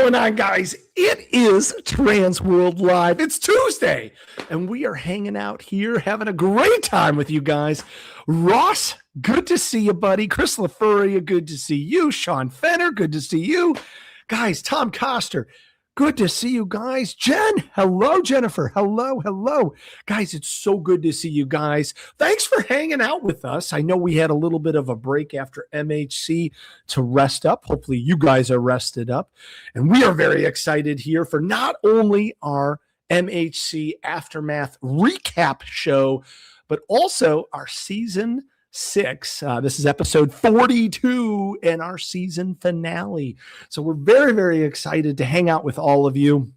going on, guys? It is TransWorld Live. It's Tuesday, and we are hanging out here, having a great time with you guys. Ross, good to see you, buddy. Chris LaFuria, good to see you. Sean Fenner, good to see you. Guys, Tom Coster, good to see you guys. Jen, hello. Jennifer, hello. Guys, it's so good to see you guys. Thanks for hanging out with us. I know we had a little bit of a break after MHC to rest up. Hopefully you guys are rested up. And we are very excited here for not only our MHC Aftermath recap show, but also our season 6. This is episode 42 and our season finale. So we're very, very excited to hang out with all of you.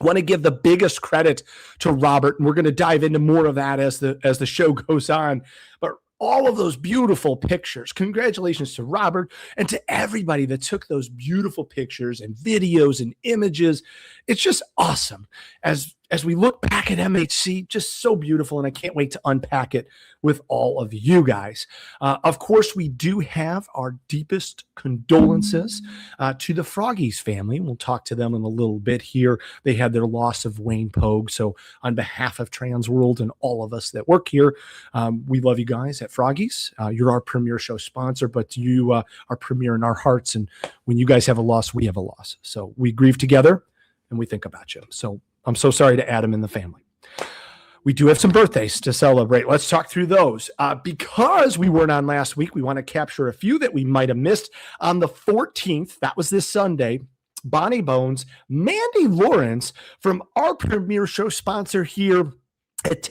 I want to give the biggest credit to Robert, and we're going to dive into more of that as the show goes on. But all of those beautiful pictures, congratulations to Robert and to everybody that took those beautiful pictures and videos and images. It's just awesome. As we look back at MHC, just so beautiful, and I can't wait to unpack it with all of you guys. Of course, we do have our deepest condolences to the Froggies family. We'll talk to them in a little bit here. They had their loss of Wayne Pogue. So on behalf of TransWorld and all of us that work here, we love you guys at Froggies. You're our premier show sponsor, but you are premier in our hearts. And when you guys have a loss, we have a loss. So we grieve together and we think about you. So I'm so sorry to Adam and the family. We do have some birthdays to celebrate. Let's talk through those. Because we weren't on last week, we want to capture a few that we might have missed. On the 14th, that was this Sunday, Bonnie Bones, Mandy Lawrence from our premier show sponsor here at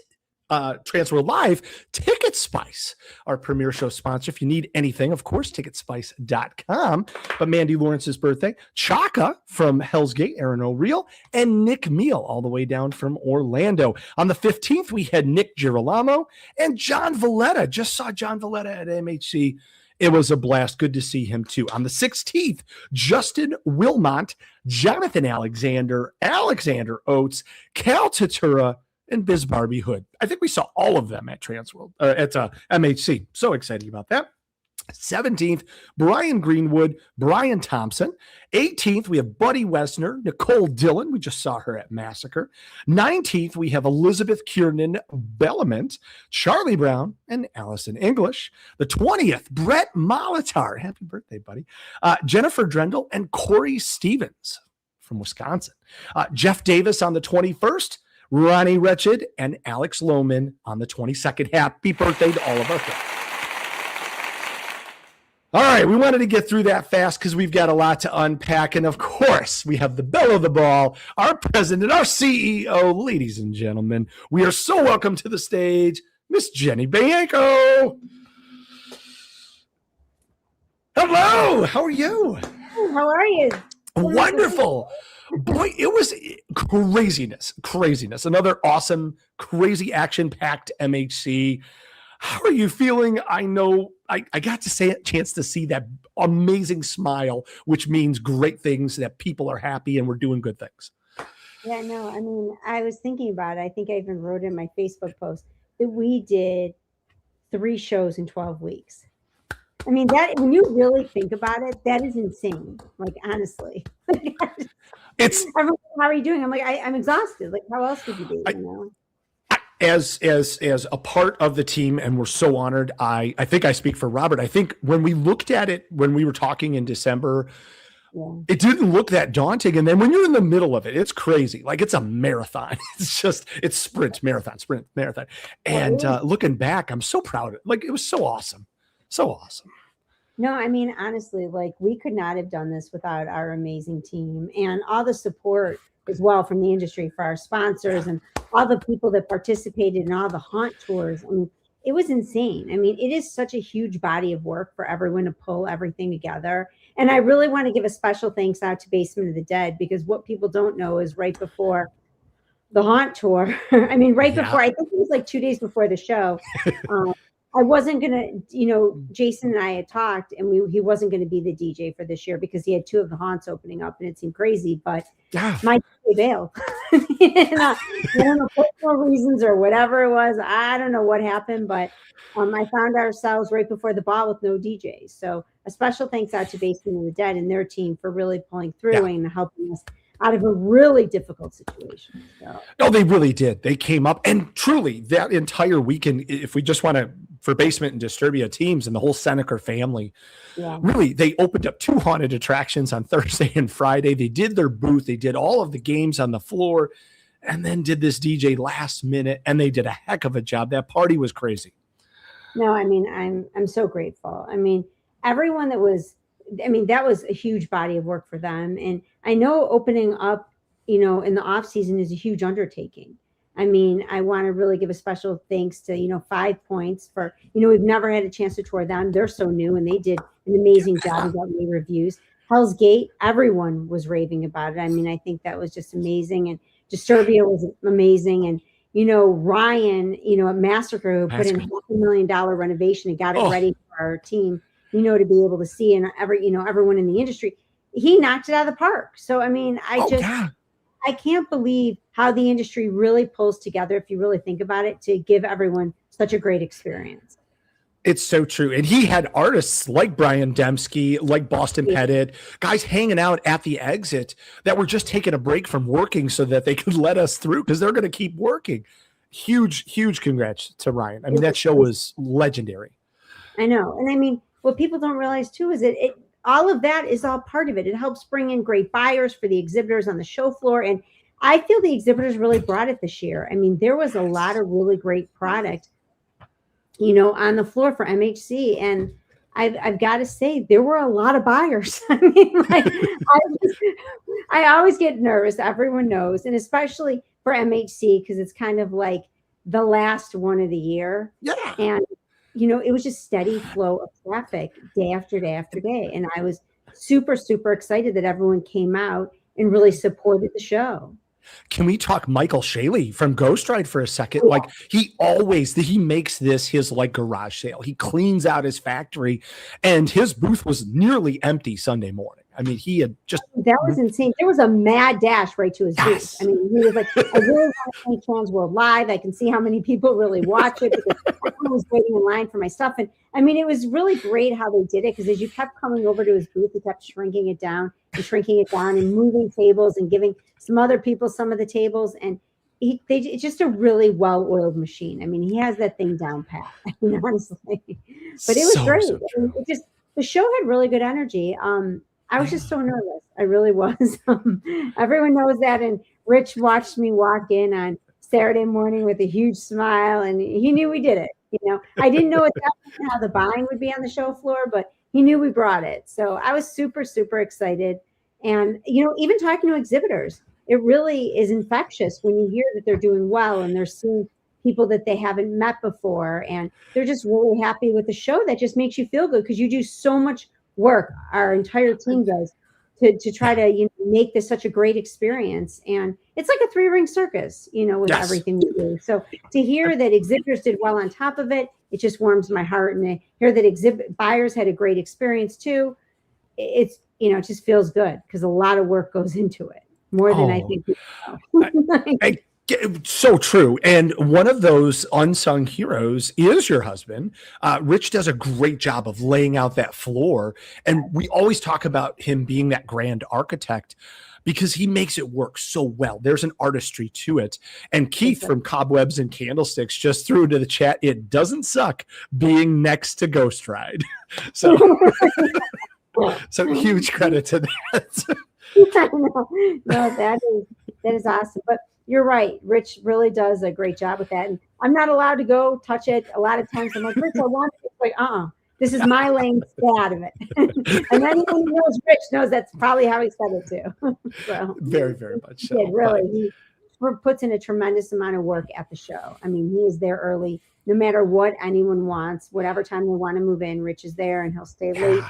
TransWorld Live, Ticket Spice, our premier show sponsor. If you need anything, of course, ticketspice.com. But Mandy Lawrence's birthday, Chaka from Hell's Gate, Aaron O'Real, and Nick Meal all the way down from Orlando. On the 15th, we had Nick Girolamo and John Valletta. Just saw John Valletta at MHC. It was a blast. Good to see him too. On the 16th, Justin Wilmont, Jonathan Alexander, Alexander Oates, Cal Tatura, and Biz Barbie Hood. I think we saw all of them at TransWorld, at MHC. So excited about that. 17th, Brian Greenwood, Brian Thompson. 18th, we have Buddy Wesner, Nicole Dillon. We just saw her at Massacre. 19th, we have Elizabeth Kiernan Bellamont, Charlie Brown, and Allison English. The 20th, Brett Molitar. Happy birthday, buddy. Jennifer Drendel and Corey Stevens from Wisconsin. Jeff Davis on the 21st. Ronnie Wretched and Alex Lohman on the 22nd. Happy birthday to all of our friends. All right, we wanted to get through that fast because we've got a lot to unpack. And of course, we have the belle of the ball, our president, our CEO. Ladies and gentlemen, we are so welcome to the stage, Miss Jenny Bianco. Hello, how are you? How are you? Wonderful. Boy, it was craziness. Another awesome, crazy action-packed MHC. How are you feeling? I know I got to say a chance to see that amazing smile, which means great things, that people are happy and we're doing good things. Yeah, no, I mean, I was thinking about it. I think I even wrote in my Facebook post that we did 3 shows in 12 weeks. I mean, that when you really think about it, that is insane. Like, honestly. How are you doing? I'm like, I'm exhausted. Like, how else would you be? You know? As a part of the team, and we're so honored. I think I speak for Robert. I think when we looked at it, when we were talking in December, it didn't look that daunting. And then when you're in the middle of it, it's crazy. Like, it's a marathon. It's sprint, marathon. And looking back, I'm so proud of it. Like, it was so awesome. So awesome. No, I mean, honestly, like, we could not have done this without our amazing team and all the support as well from the industry for our sponsors and all the people that participated in all the haunt tours. I mean, it was insane. I mean, it is such a huge body of work for everyone to pull everything together. And I really want to give a special thanks out to Basement of the Dead, because what people don't know is right before the haunt tour, I mean, before, I think it was like 2 days before the show, I wasn't gonna, Jason and I had talked, and he wasn't going to be the DJ for this year because he had two of the haunts opening up, and it seemed crazy. But Yeah. my DJ bailed. I don't know, personal reasons or whatever it was. I don't know what happened, but I found ourselves right before the ball with no DJs. So a special thanks out to Basement of the Dead and their team for really pulling through and helping us out of a really difficult situation. So. No, they really did. They came up, and truly that entire weekend, if we just want to, for Basement and Disturbia teams and the whole Seneca family, really, they opened up 2 haunted attractions on Thursday and Friday. They did their booth. They did all of the games on the floor and then did this DJ last minute, and they did a heck of a job. That party was crazy. No, I mean, I'm so grateful. I mean, everyone that was a huge body of work for them. And I know opening up, in the off season is a huge undertaking. I mean, I want to really give a special thanks to, 5 Points for, we've never had a chance to tour them. They're so new and they did an amazing job and got rave reviews. Hell's Gate, everyone was raving about it. I mean, I think that was just amazing. And Disturbia was amazing. And, Ryan, at Massacre, who put in $500,000 renovation and got it ready for our team, to be able to see, and everyone in the industry, he knocked it out of the park. So, I mean, I can't believe how the industry really pulls together, if you really think about it, to give everyone such a great experience. It's so true. And he had artists like Brian Dembski, like Boston Pettit, guys hanging out at the exit that were just taking a break from working so that they could let us through because they're going to keep working. Huge congrats to Ryan. I mean, that show was legendary. I know. And I mean, what people don't realize too is that all of that is all part of it. It helps bring in great buyers for the exhibitors on the show floor. And I feel the exhibitors really brought it this year. I mean, there was a lot of really great product, on the floor for MHC. And I've got to say, there were a lot of buyers. I mean, I always get nervous. Everyone knows. And especially for MHC, because it's kind of like the last one of the year. Yeah. And it was just steady flow of traffic day after day after day. And I was super excited that everyone came out and really supported the show. Can we talk Michael Shaley from Ghost Ride for a second? Yeah. Like he makes this his like garage sale. He cleans out his factory and his booth was nearly empty Sunday morning. I mean, he had just... That was insane. There was a mad dash right to his booth. I mean, he was like, I really want to see TransWorld live. I can see how many people really watch it because everyone was waiting in line for my stuff. And I mean, it was really great how they did it because as you kept coming over to his booth, he kept shrinking it down and moving tables and giving some other people some of the tables. And it's just a really well-oiled machine. I mean, he has that thing down pat, I mean, honestly. But it was great. I mean, the show had really good energy. I was just so nervous. I really was. Everyone knows that. And Rich watched me walk in on Saturday morning with a huge smile, and he knew we did it. I didn't know at that point how the buying would be on the show floor, but he knew we brought it. So I was super excited. And, even talking to exhibitors, it really is infectious when you hear that they're doing well and they're seeing people that they haven't met before. And they're just really happy with the show. That just makes you feel good because you do so much work, our entire team does, to try to make this such a great experience. And it's like a 3-ring circus, with everything we do. So to hear that exhibitors did well on top of it, it just warms my heart. And to hear that buyers had a great experience too, it's it just feels good because a lot of work goes into it, more than I think people know. So true. And one of those unsung heroes is your husband. Rich does a great job of laying out that floor. And we always talk about him being that grand architect because he makes it work so well. There's an artistry to it. And Keith from Cobwebs and Candlesticks just threw into the chat, it doesn't suck being next to Ghost Ride. So huge credit to that. No, that is awesome. But you're right. Rich really does a great job with that. And I'm not allowed to go touch it. A lot of times I'm like, Rich, I want it. It's like, this is my lane. Stay out of it. And anyone who knows Rich knows that's probably how he said it too. So, very much so. Yeah, really. He puts in a tremendous amount of work at the show. I mean, he is there early, no matter what anyone wants, whatever time they want to move in, Rich is there and he'll stay late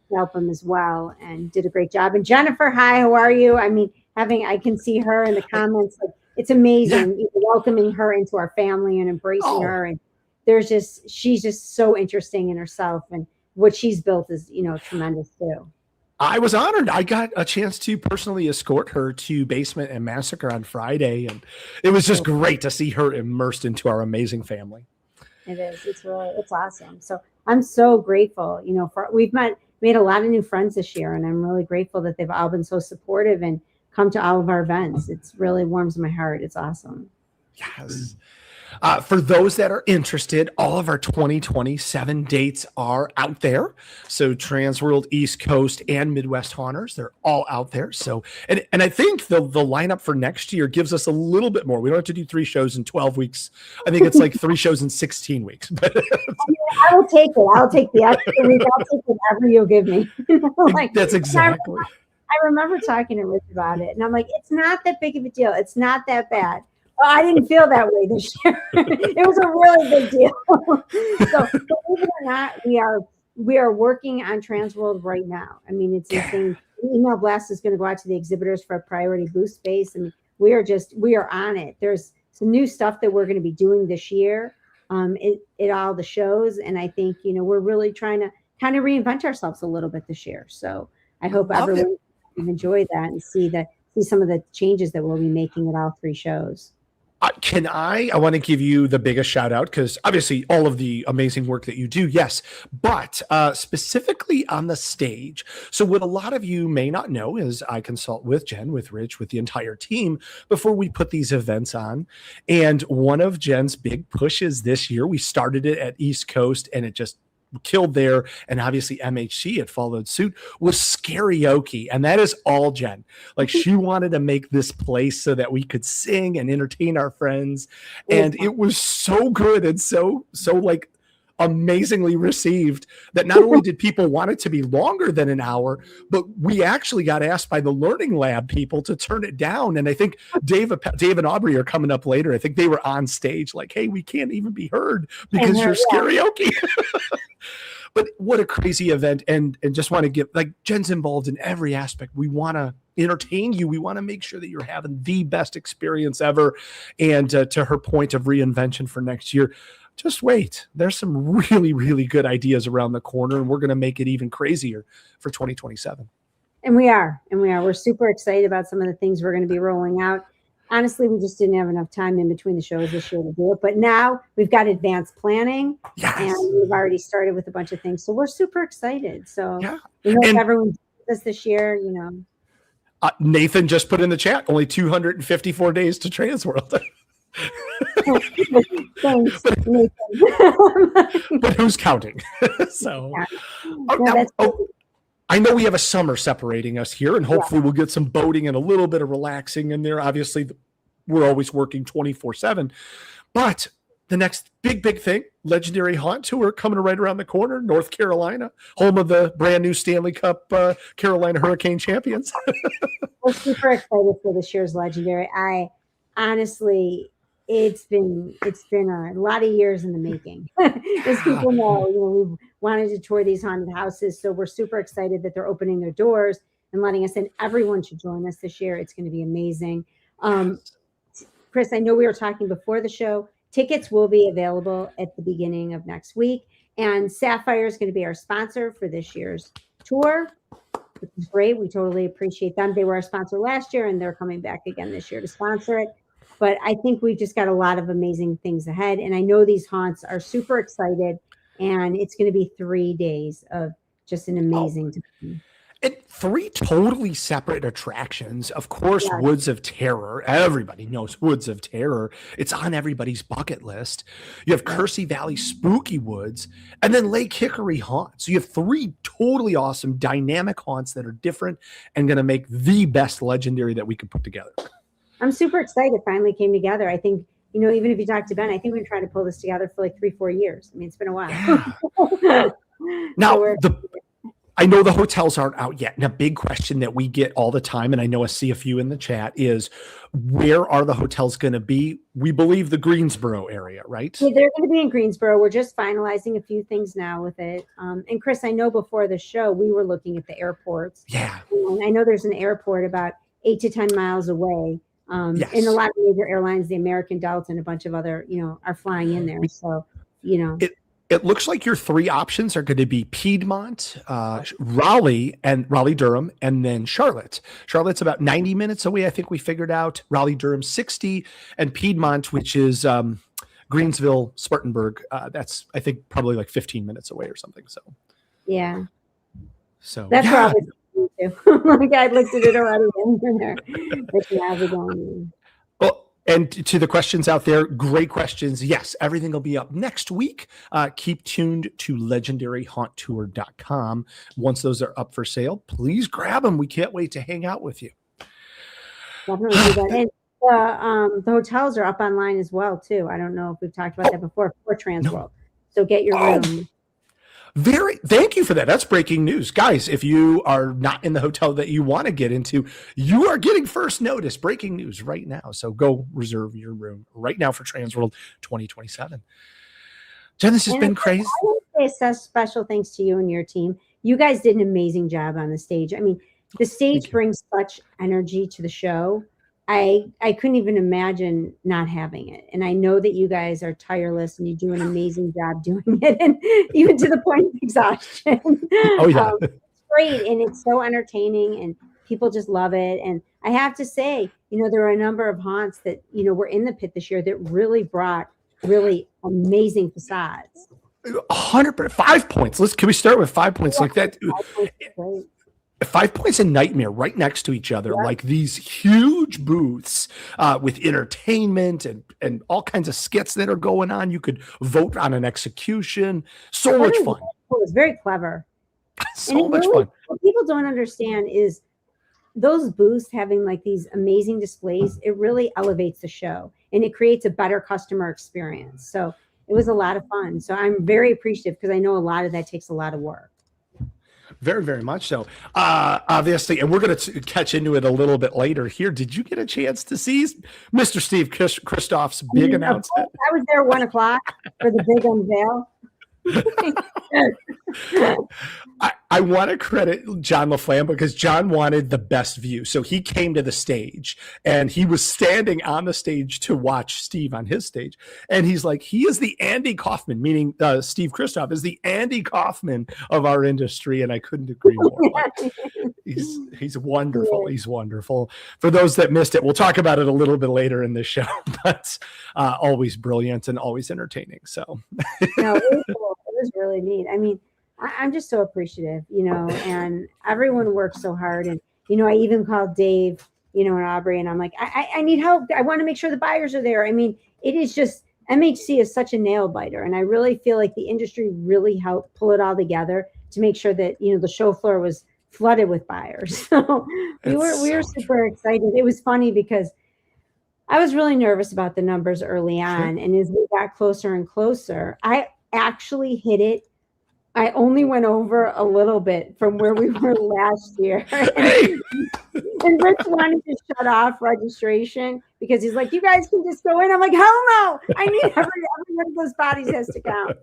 to help him as well, and did a great job. And Jennifer, hi, how are you? I mean, I can see her in the comments. Like, it's amazing welcoming her into our family and embracing her. And she's just so interesting in herself, and what she's built is, tremendous too. I was honored. I got a chance to personally escort her to Basement and Massacre on Friday, and it was just great to see her immersed into our amazing family. It is. It's awesome. So I'm so grateful, we've made a lot of new friends this year, and I'm really grateful that they've all been so supportive and come to all of our events. It's really warms my heart. It's awesome. Yes. For those that are interested, all of our 2027 dates are out there. So TransWorld, East Coast, and Midwest Haunters, they're all out there. So, and I think the lineup for next year gives us a little bit more. We don't have to do 3 shows in 12 weeks. I think it's like 3 shows in 16 weeks. I will take it. I'll take the extra week. I'll take whatever you'll give me. That's exactly. I remember talking to Rich about it, and I'm like, it's not that big of a deal. It's not that bad. Well, I didn't feel that way this year. It was a really big deal. So believe it or not, we are working on TransWorld right now. I mean, it's insane. Email blast is going to go out to the exhibitors for a priority booth space. I mean, we are on it. There's some new stuff that we're going to be doing this year at all the shows, and I think we're really trying to kind of reinvent ourselves a little bit this year. So I hope everyone can enjoy that and see some of the changes that we'll be making at all 3 shows. I want to give you the biggest shout out, because obviously all of the amazing work that you do, yes, but specifically on the stage. So what a lot of you may not know is I consult with Jen, with Rich, with the entire team before we put these events on. And one of Jen's big pushes this year, we started it at East Coast and it just killed there, and obviously MHC had followed suit, was karaoke. And that is all Jen. Like, she wanted to make this place so that we could sing and entertain our friends, and it was so good and so like amazingly received that not only did people want it to be longer than an hour, but we actually got asked by the Learning Lab people to turn it down. And I think Dave and Aubrey are coming up later. I think they were on stage like, hey, we can't even be heard because you're karaoke. But what a crazy event. And just want to give, like, Jen's involved in every aspect. We want to entertain you. We want to make sure that you're having the best experience ever. And to her point of reinvention for next year, just wait. There's some really, really good ideas around the corner, and we're going to make it even crazier for 2027. And we are. We're super excited about some of the things we're going to be rolling out. Honestly, we just didn't have enough time in between the shows this year to do it. But now we've got advanced planning, and we've already started with a bunch of things. So we're super excited. So we hope everyone does this year, Nathan just put in the chat, only 254 days to TransWorld. Thanks, but who's counting? So I know we have a summer separating us here, and hopefully we'll get some boating and a little bit of relaxing in there. Obviously, we're always working 24/7, but the next big thing, Legendary Haunt Tour, coming right around the corner, North Carolina, home of the brand new Stanley Cup Carolina Hurricane champions. We're super excited for this year's Legendary. I honestly, it's been a lot of years in the making. As people know, we've wanted to tour these haunted houses, so we're super excited that they're opening their doors and letting us in. Everyone should join us this year. It's going to be amazing. Chris, I know we were talking before the show. Tickets will be available at the beginning of next week, and Sapphire is going to be our sponsor for this year's tour, which is great. We totally appreciate them. They were our sponsor last year, and they're coming back again this year to sponsor it. But I think we've just got a lot of amazing things ahead. And I know these haunts are super excited. And it's going to be 3 days of just an amazing time. And 3 totally separate attractions. Of course, Woods of Terror. Everybody knows Woods of Terror. It's on everybody's bucket list. You have Kersey Valley Spooky Woods, and then Lake Hickory Haunts. So you have 3 totally awesome, dynamic haunts that are different and going to make the best Legendary that we could put together. I'm super excited it finally came together. I think, even if you talk to Ben, I think we've been trying to pull this together for like 3-4 years. I mean, it's been a while. Yeah. Now, I know the hotels aren't out yet. And a big question that we get all the time, and I know I see a few in the chat, is where are the hotels going to be? We believe the Greensboro area, right? Yeah, they're going to be in Greensboro. We're just finalizing a few things now with it. And Chris, I know before the show, we were looking at the airports. Yeah. And I know there's an airport about 8 to 10 miles away. And a lot of major airlines, the American, Delta, and a bunch of other, are flying in there. So you know. It looks like your three options are going to be Piedmont, Raleigh, and Raleigh-Durham, and then Charlotte. Charlotte's about 90 minutes away, I think we figured out. Raleigh-Durham, 60, and Piedmont, which is Greensville, Spartanburg. That's, I think, probably like 15 minutes away or something. So, yeah. So that's where I was going to. Like, I looked at it already in there. But yeah, we're going. Well, and to the questions out there, great questions. Yes, everything will be up next week. Keep tuned to legendaryhaunttour.com. Once those are up for sale, please grab them. We can't wait to hang out with you. Definitely do that. And the hotels are up online as well, too. I don't know if we've talked about that before for TransWorld. No. So get your room. Thank you for that. That's breaking news. Guys, if you are not in the hotel that you want to get into, you are getting first notice. Breaking news right now. So go reserve your room right now for TransWorld 2027. Jen, this has been crazy. I want to say special thanks to you and your team. You guys did an amazing job on the stage. I mean, the stage brings such energy to the show. I couldn't even imagine not having it. And I know that you guys are tireless and you do an amazing job doing it, and even to the point of exhaustion. Oh, yeah. It's great. And it's so entertaining and people just love it. And I have to say, there are a number of haunts that, were in the pit this year that really brought really amazing facades. 100%. 5 points. Can we start with 5 points like that? 5 points and Nightmare right next to each other, like these huge booths with entertainment and all kinds of skits that are going on. You could vote on an execution. So much fun. It was very clever. So much fun. What people don't understand is those booths having like these amazing displays, it really elevates the show and it creates a better customer experience. So it was a lot of fun. So I'm very appreciative because I know a lot of that takes a lot of work. Very, very much so. Obviously, and we're going to catch into it a little bit later here. Did you get a chance to see Mr. Steve Christoph's big announcement? I was there 1 o'clock for the big unveil. I want to credit John LaFlamme because John wanted the best view. So he came to the stage and he was standing on the stage to watch Steve on his stage. And he's like, he is the Andy Kaufman, meaning Steve Christoph is the Andy Kaufman of our industry. And I couldn't agree more. He's wonderful. He's wonderful. For those that missed it, we'll talk about it a little bit later in the show, but always brilliant and always entertaining. So no, it was really neat. I mean, I'm just so appreciative, and everyone works so hard. And, I even called Dave, and Aubrey, and I'm like, I need help. I want to make sure the buyers are there. I mean, it is just, MHC is such a nail biter. And I really feel like the industry really helped pull it all together to make sure that, the show floor was flooded with buyers. So we were super excited. It was funny because I was really nervous about the numbers early on. Sure. And as we got closer and closer, I actually hit it. I only went over a little bit from where we were last year. And Rich wanted to shut off registration because he's like, you guys can just go in. I'm like, hell no. I need every one of those bodies has to count.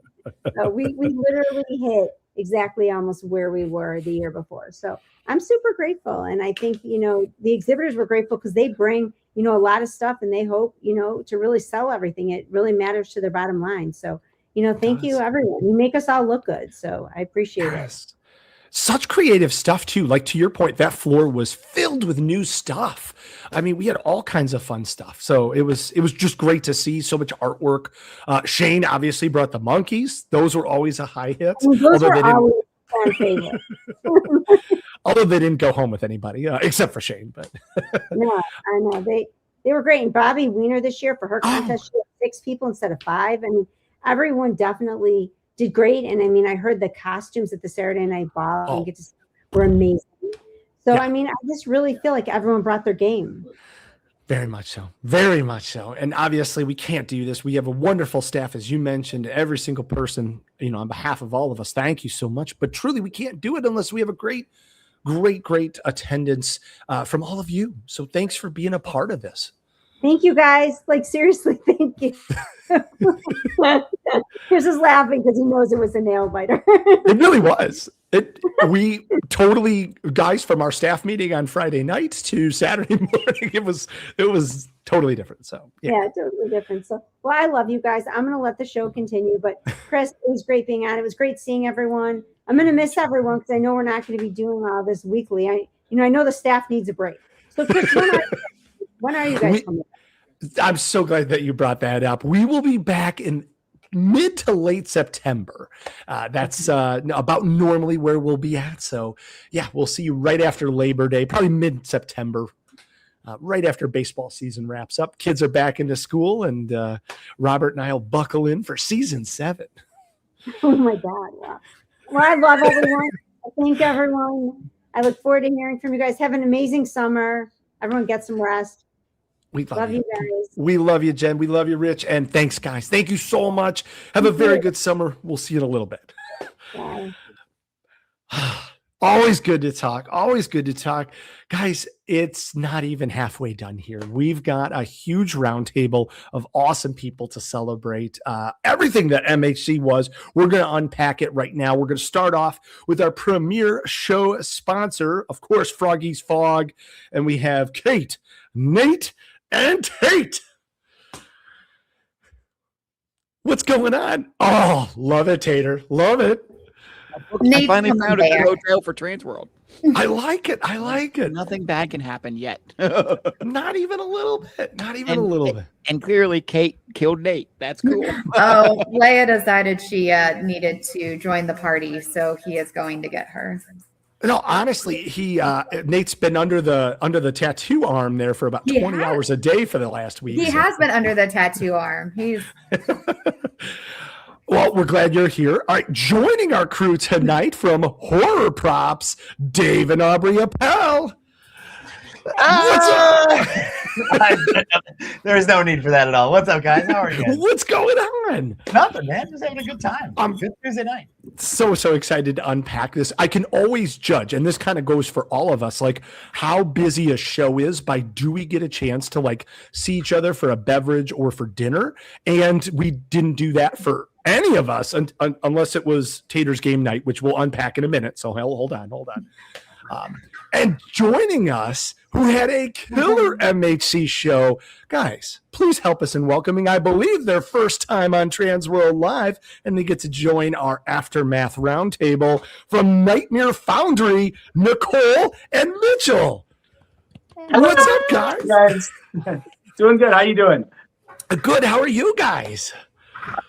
So we literally hit exactly almost where we were the year before. So I'm super grateful. And I think, the exhibitors were grateful because they bring, a lot of stuff and they hope, to really sell everything. It really matters to their bottom line. So, thank you, everyone. You make us all look good. So I appreciate it. Such creative stuff, too. Like, to your point, that floor was filled with new stuff. I mean, we had all kinds of fun stuff. So it was just great to see so much artwork. Shane obviously brought the monkeys. Those were always a high hit. Those were always fan favorites. Although they didn't go home with anybody, except for Shane. But no, I know. They were great. And Bobby Wiener this year for her contest, she had 6 people instead of 5. I mean, everyone definitely did great. And I mean, I heard the costumes at the Saturday Night Ball were amazing. So, I mean, I just really feel like everyone brought their game. Very much so. Very much so. And obviously we can't do this. We have a wonderful staff, as you mentioned, every single person, on behalf of all of us, thank you so much. But truly, we can't do it unless we have a great attendance from all of you. So thanks for being a part of this. Thank you, guys. Like, seriously, thank you. Chris is laughing because he knows it was a nail biter. It really was. We totally, guys, from our staff meeting on Friday night to Saturday morning, it was totally different. So yeah, totally different. So, well, I love you guys. I'm going to let the show continue. But Chris, it was great being on. It was great seeing everyone. I'm going to miss everyone because I know we're not going to be doing all this weekly. I know the staff needs a break. So, Chris, when are you guys coming back? I'm so glad that you brought that up. We will be back in mid to late September. That's about normally where we'll be at. So yeah, we'll see you right after Labor Day, probably mid-September, right after baseball season wraps up. Kids are back into school, and Robert and I will buckle in for season 7. Oh my God. Wow. Well, I love everyone. I thank everyone. I look forward to hearing from you guys. Have an amazing summer. Everyone get some rest. We love you guys. We love you, Jen. We love you, Rich. And thanks, guys. Thank you so much. Have a very good summer. We'll see you in a little bit. Bye. Always good to talk. Always good to talk. Guys, it's not even halfway done here. We've got a huge roundtable of awesome people to celebrate everything that MHC was. We're going to unpack it right now. We're going to start off with our premier show sponsor, of course, Froggy's Fog. And we have Kate, Nate, and Tate. What's going on? Oh, love it, Tater. Love it. I finally found a good hotel for TransWorld. I like it. I like it. Nothing bad can happen yet. Not even a little bit. Not even a little bit. And clearly Kate killed Nate. That's cool. Oh, Leia decided she needed to join the party, so he is going to get her. No, honestly, Nate's been under the tattoo arm there for about 20 hours a day for the last week. He has been under the tattoo arm. He's Well, we're glad you're here. All right, joining our crew tonight from Horror Props, Dave and Aubrey Appel. What's up? There's no need for that at all. What's up, guys? How are you guys? What's going on? Nothing, man. Just having a good time. Good Tuesday night. So excited to unpack this. I can always judge, and this kind of goes for all of us, like how busy a show is by do we get a chance to like see each other for a beverage or for dinner? And we didn't do that for any of us unless it was Tater's game night, which we'll unpack in a minute. So hold on. And joining us, who had a killer MHC show. Guys, please help us in welcoming, I believe, their first time on TransWorld Live, and they get to join our Aftermath Roundtable from Nightmare Foundry, Nicole and Mitchell. What's up, guys? Doing good. How you doing? Good. How are you guys?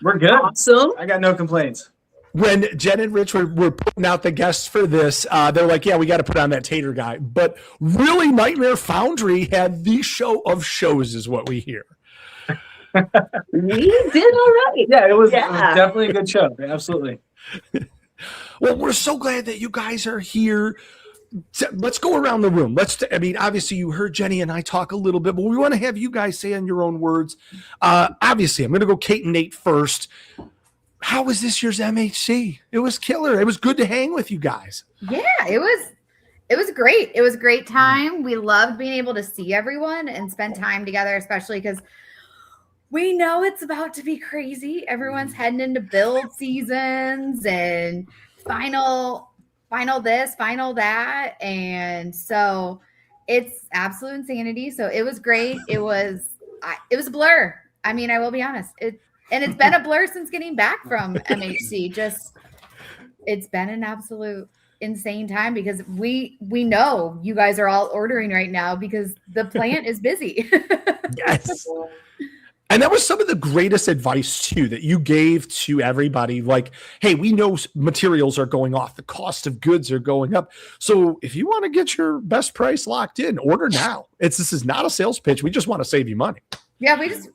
We're good. Awesome. I got no complaints. When Jen and Rich were putting out the guests for this, they're like, yeah, we got to put on that Tater guy. But really, Nightmare Foundry had the show of shows is what we hear. We did all right. Yeah, it was definitely a good show. Absolutely. Well, we're so glad that you guys are here. Let's go around the room. Obviously you heard Jenny and I talk a little bit, but we want to have you guys say in your own words. Obviously, I'm going to go Kate and Nate first. How was this year's MHC? It was killer. It was good to hang with you guys. Yeah, it was great. It was a great time. We loved being able to see everyone and spend time together, especially because we know it's about to be crazy. Everyone's heading into build seasons and final this, final that. And so it's absolute insanity. So it was great. It was a blur. I mean, I will be honest. And it's been a blur since getting back from MHC. It's been an absolute insane time because we know you guys are all ordering right now because the plant is busy. Yes. And that was some of the greatest advice too that you gave to everybody. Like, hey, we know materials are going off. The cost of goods are going up. So if you want to get your best price locked in, order now. This is not a sales pitch. We just want to save you money. Yeah, because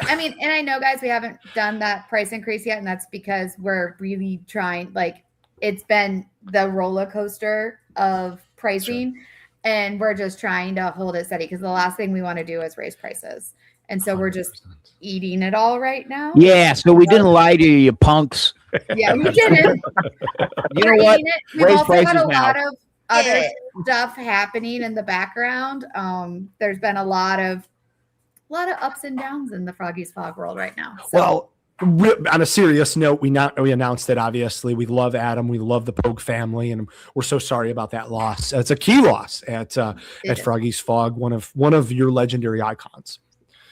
and I know, guys, we haven't done that price increase yet, and that's because we're really trying. Like, it's been the roller coaster of pricing, and we're just trying to hold it steady because the last thing we want to do is raise prices, and so we're just eating it all right now. Yeah, so we didn't lie to you punks. Yeah, we didn't. You know what? We've Raise also got a prices now. lot of other stuff happening in the background. There's been a lot of ups and downs in the Froggy's Fog world right now. So. Well, on a serious note, we announced that obviously we love Adam, we love the Pogue family, and we're so sorry about that loss. It's a key loss at Froggy's Fog, one of your legendary icons.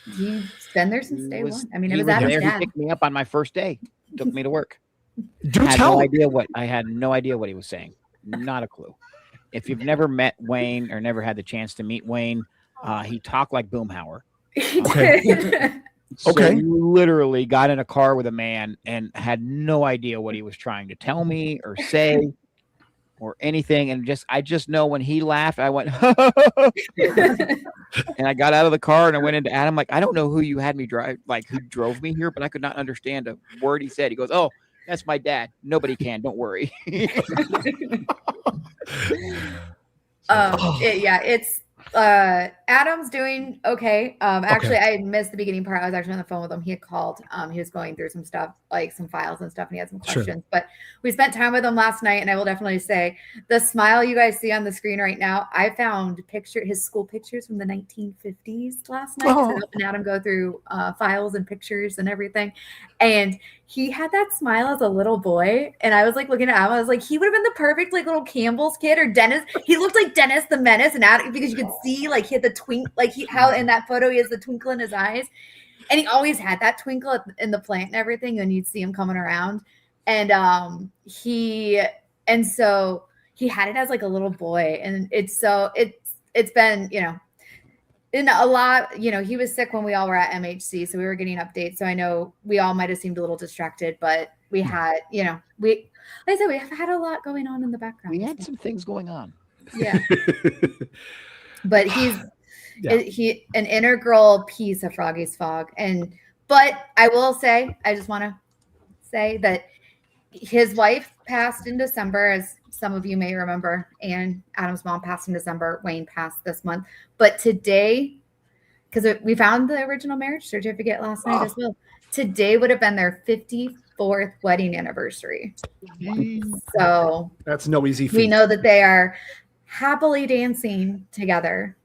He's been there since day one. I mean, it was Adam's Adam's there. dad. He picked me up on my first day. Took me to work. Do tell. I had no idea what he was saying. Not a clue. If you've never met Wayne or never had the chance to meet Wayne, he talked like Boomhauer. He Okay. did. So Okay. you literally got in a car with a man and had no idea what he was trying to tell me or say or anything. And I just know when he laughed, I went, and I got out of the car and I went into Adam, like, I don't know who you had me drive, like who drove me here, but I could not understand a word he said. He goes, "Oh, that's my dad. Nobody can. Don't worry." It's Adam's doing okay. Actually, I missed the beginning part. I was actually on the phone with him. He had called. He was going through some stuff, like some files and stuff, and he had some questions. But we spent time with him last night, and I will definitely say the smile you guys see on the screen right now, I found his school pictures from the 1950s last night. So helping Adam go through files and pictures and everything. And he had that smile as a little boy. And I was like looking at him, I was like, he would have been the perfect like little Campbell's kid or Dennis. He looked like Dennis the Menace and Adam, because you could see like he had the how in that photo he has the twinkle in his eyes. And he always had that twinkle in the plant and everything. And you'd see him coming around. And so he had it as like a little boy. And it's been, in a lot, he was sick when we all were at MHC, so we were getting updates. So I know we all might have seemed a little distracted, but we had, like I said, we have had a lot going on in the background. We had some things going on. Yeah. But he's an integral piece of Froggy's Fog. But I will say, I just want to say that his wife passed in December, as some of you may remember, and Adam's mom passed in December. Wayne passed this month. But today, because we found the original marriage certificate last night as well, today would have been their 54th wedding anniversary. So that's no easy feat. We know that they are happily dancing together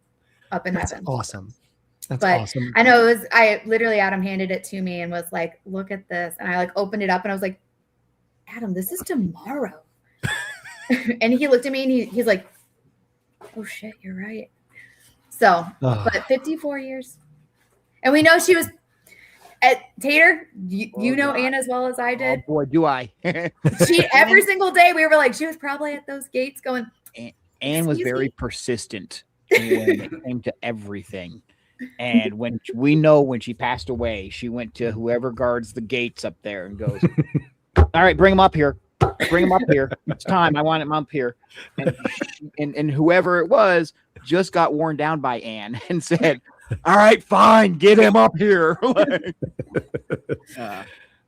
up in heaven. Awesome. That's but awesome. I know Adam handed it to me and was like, look at this. And I like opened it up and I was like, Adam, this is tomorrow. And he looked at me and he's like, oh shit, you're right. So, but 54 years. And we know she was at Tater, you know Ann as well as I did. Oh boy, do I. She every single day we were like, she was probably at those gates going. Ann was very persistent when it came to everything. And when she passed away, she went to whoever guards the gates up there and goes, all right, bring him up here. Bring him up here. It's time. I want him up here. And whoever it was just got worn down by Ann and said, all right, fine, get him up here.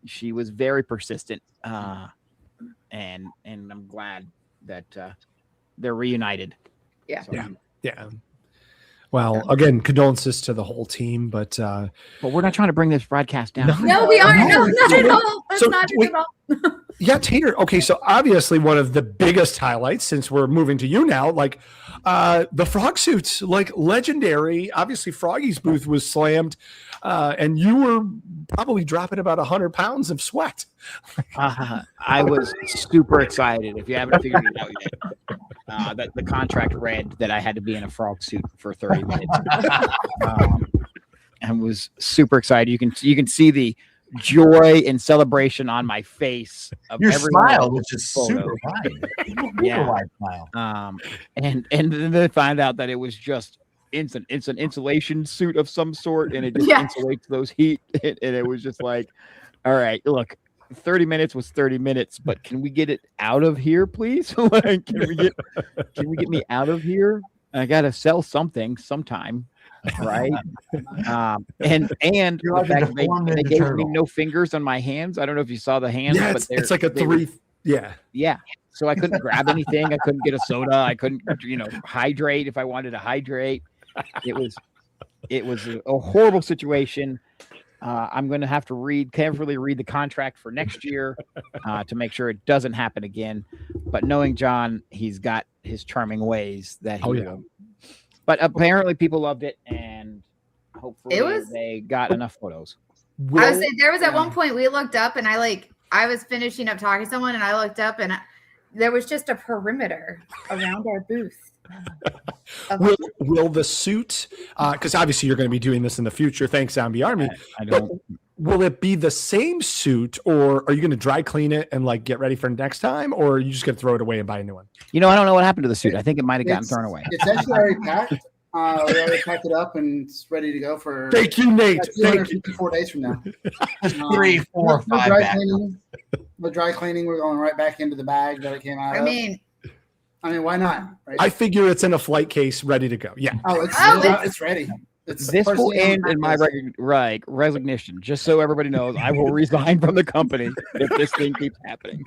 She was very persistent. And I'm glad that they're reunited. Yeah. So, yeah. Well, again, condolences to the whole team, but we're not trying to bring this broadcast down. No, we aren't. No, not at all. That's not at all. Yeah, Tater. Okay, so obviously one of the biggest highlights, since we're moving to you now, like the frog suits, like legendary. Obviously, Froggy's booth was slammed, and you were probably dropping about 100 pounds of sweat. I was super excited. If you haven't figured it out yet, that the contract read that I had to be in a frog suit for 30 minutes. And was super excited. You can see the joy and celebration on my face of your everyone smile, else's which is photo. super wide. Yeah. Wide smile. And then they find out that it was just it's an insulation suit of some sort, and it just insulates those heat. And it was just like, all right, look, 30 minutes was 30 minutes, but can we get it out of here, please? Like, can we get me out of here? I gotta sell something sometime. Right. And the fact that they gave me no fingers on my hands. I don't know if you saw the hands, but it's like a three. Yeah. So I couldn't grab anything. I couldn't get a soda. I couldn't, hydrate if I wanted to hydrate. It was a horrible situation. I'm going to have to carefully read the contract for next year to make sure it doesn't happen again. But knowing John, he's got his charming ways that he will. But apparently people loved it, and hopefully they got enough photos. I would say there was at one point we looked up, and I was finishing up talking to someone, and I looked up, and there was just a perimeter around our booth. Will the suit, because obviously you're going to be doing this in the future, thanks Zombie Army. I don't. Will it be the same suit, or are you going to dry clean it and like get ready for next time, or are you just going to throw it away and buy a new one? You know, I don't know what happened to the suit. I think it might have gotten thrown away. It's actually already packed. We already packed it up and it's ready to go for. Thank you, Nate. 254 days from now. Just 3, 4, 5 dry bags. cleaning. The dry cleaning, we're going right back into the bag that it came out of. I mean, why not? Right? I figure it's in a flight case, ready to go. Yeah. Oh, it's ready. This will end in my resignation. Just so everybody knows, I will resign from the company if this thing keeps happening.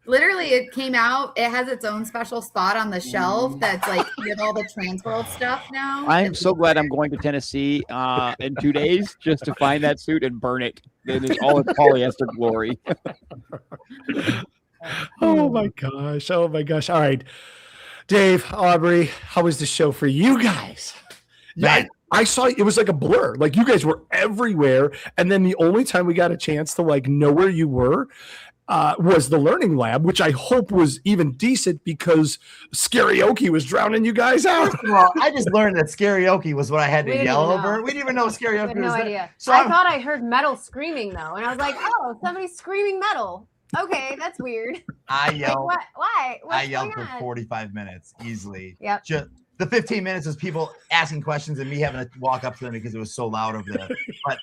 Literally, it came out. It has its own special spot on the shelf that's like with all the TransWorld stuff now. I'm so glad I'm going to Tennessee in 2 days just to find that suit and burn it in all its polyester glory. Oh my gosh. Oh my gosh. All right. Dave, Aubrey, how was the show for you guys? Yeah, I saw it was like a blur. Like you guys were everywhere. And then the only time we got a chance to like know where you were was the learning lab, which I hope was even decent because karaoke was drowning you guys out. Well, I just learned that karaoke was what I had to yell over. We didn't even know karaoke was no there. idea. So I thought I heard metal screaming though, and I was like, "Oh, somebody's screaming metal." Okay, that's weird. I yelled. Like, what? Why? What's I yelled going for on? 45 minutes easily. Yep. Just the 15 minutes was people asking questions and me having to walk up to them because it was so loud over there.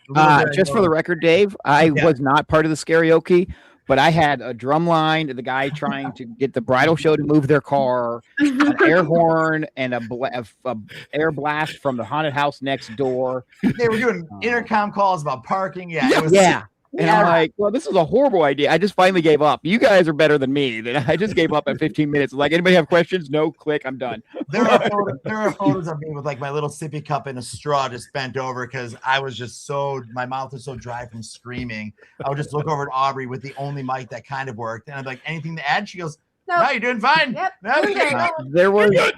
But Just for the record, Dave, I was not part of this karaoke, but I had a drum line to the guy trying to get the bridal show to move their car, an air horn, and a air blast from the haunted house next door. They were doing intercom calls about parking. Yeah. It was, And I'm like, well, this is a horrible idea. I just finally gave up. You guys are better than me. I just gave up at 15 minutes. Like, anybody have questions? No, click. I'm done. There are photos of me with like my little sippy cup and a straw just bent over because I was just my mouth was so dry from screaming. I would just look over at Aubrey with the only mic that kind of worked. And I'm like, anything to add? She goes, no, you're doing fine. Yep. No,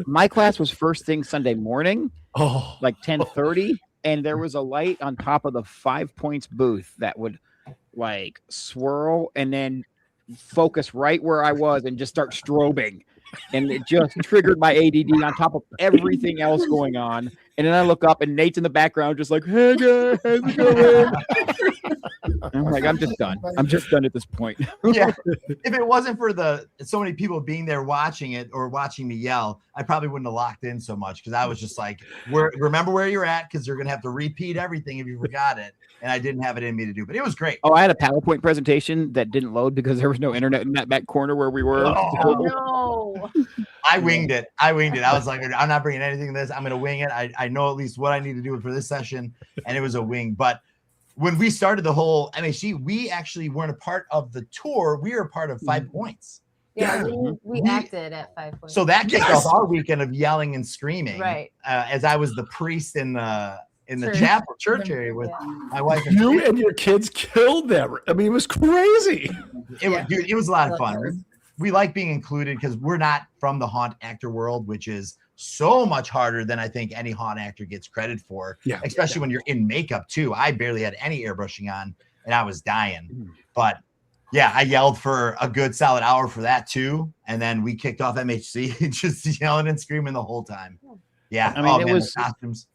my class was first thing Sunday morning, like 10:30. And there was a light on top of the 5 Points booth that would like swirl and then focus right where I was and just start strobing. And it just triggered my ADD on top of everything else going on. And then I look up and Nate's in the background, just like, hey guys, how's it going? I'm like, I'm just done. I'm just done at this point. Yeah. If it wasn't for so many people being there watching it or watching me yell, I probably wouldn't have locked in so much because I was just like, remember where you're at because you're going to have to repeat everything if you forgot it. And I didn't have it in me to do, but it was great. Oh, I had a PowerPoint presentation that didn't load because there was no internet in that back corner where we were. Oh, no. I winged it. I was like, I'm not bringing anything to this. I'm going to wing it. I know at least what I need to do for this session. And it was a wing. But when we started the whole MHG, we actually weren't a part of the tour. We were a part of 5 Points. Yeah, we acted at 5 Points. So that kicked off our weekend of yelling and screaming. Right. As I was the priest in the chapel church area with my wife. You and your kids killed them. I mean, it was crazy. It was a lot of fun. We like being included because we're not from the haunt actor world, which is so much harder than I think any haunt actor gets credit for. Yeah, especially when you're in makeup too. I barely had any airbrushing on, and I was dying. But yeah, I yelled for a good solid hour for that too, and then we kicked off MHC just yelling and screaming the whole time. Yeah, I mean, it was the costumes.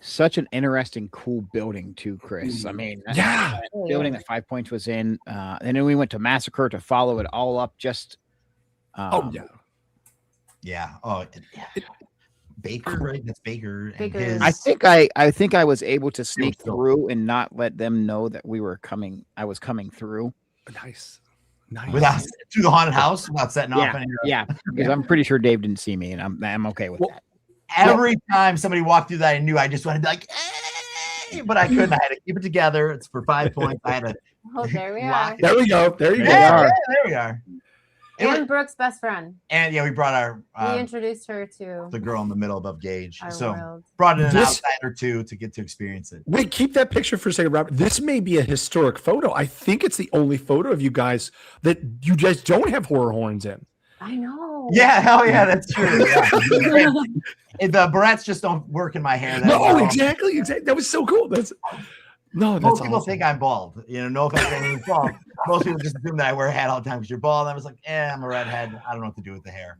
Such an interesting, cool building too, Chris. I mean, that building that 5 Points was in, and then we went to Massacre to follow it all up. Just Baker, right? That's Baker. I think I was able to sneak through and not let them know that we were coming. I was coming through. Nice. Without through the haunted house, without setting off. Because I'm pretty sure Dave didn't see me, and I'm okay with that. Every time somebody walked through that, I knew I just wanted to be like, hey, but I couldn't. I had to keep it together. It's for 5 points. I had to. Oh, there we are. There we go. There you go. There we are. And Brooke's best friend. And we brought our. We introduced her to the girl in the middle above Gage. So world. Brought in an outsider too to get to experience it. Wait, keep that picture for a second, Robert. This may be a historic photo. I think it's the only photo of you guys that you guys don't have horror horns in. I know. Yeah, hell yeah, that's true. Yeah. The barrettes just don't work in my hair. Exactly. That was so cool. Most people think I'm bald. No offense to anyone bald. most people just assume that I wear a hat all the time because you're bald. And I was like, I'm a redhead. I don't know what to do with the hair.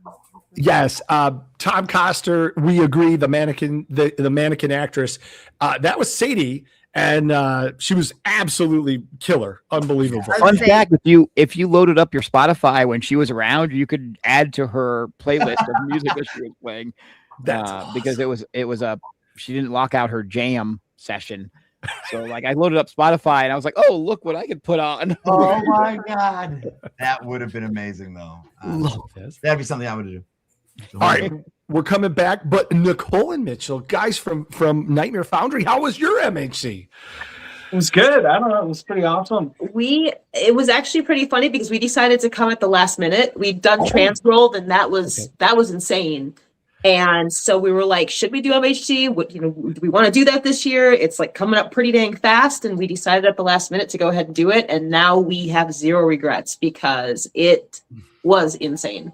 Yes, Tom Coster. We agree. The mannequin, the mannequin actress, that was Sadie, and she was absolutely killer, unbelievable. Fun fact: if you loaded up your Spotify when she was around, you could add to her playlist of music that she was playing. That's awesome. Because it was she didn't lock out her jam session. So like I loaded up Spotify and I was like, oh, look what I could put on. Oh my God. That would have been amazing though. Love this. That'd be something I would do. All right, we're coming back, but Nicole and Mitchell, guys from Nightmare Foundry, how was your MHC? It was good. I don't know. It was pretty awesome. It was actually pretty funny because we decided to come at the last minute. We'd done TransWorld and that was insane. And so we were like, should we do MHC? Do we want to do that this year? It's like coming up pretty dang fast. And we decided at the last minute to go ahead and do it. And now we have zero regrets because it was insane.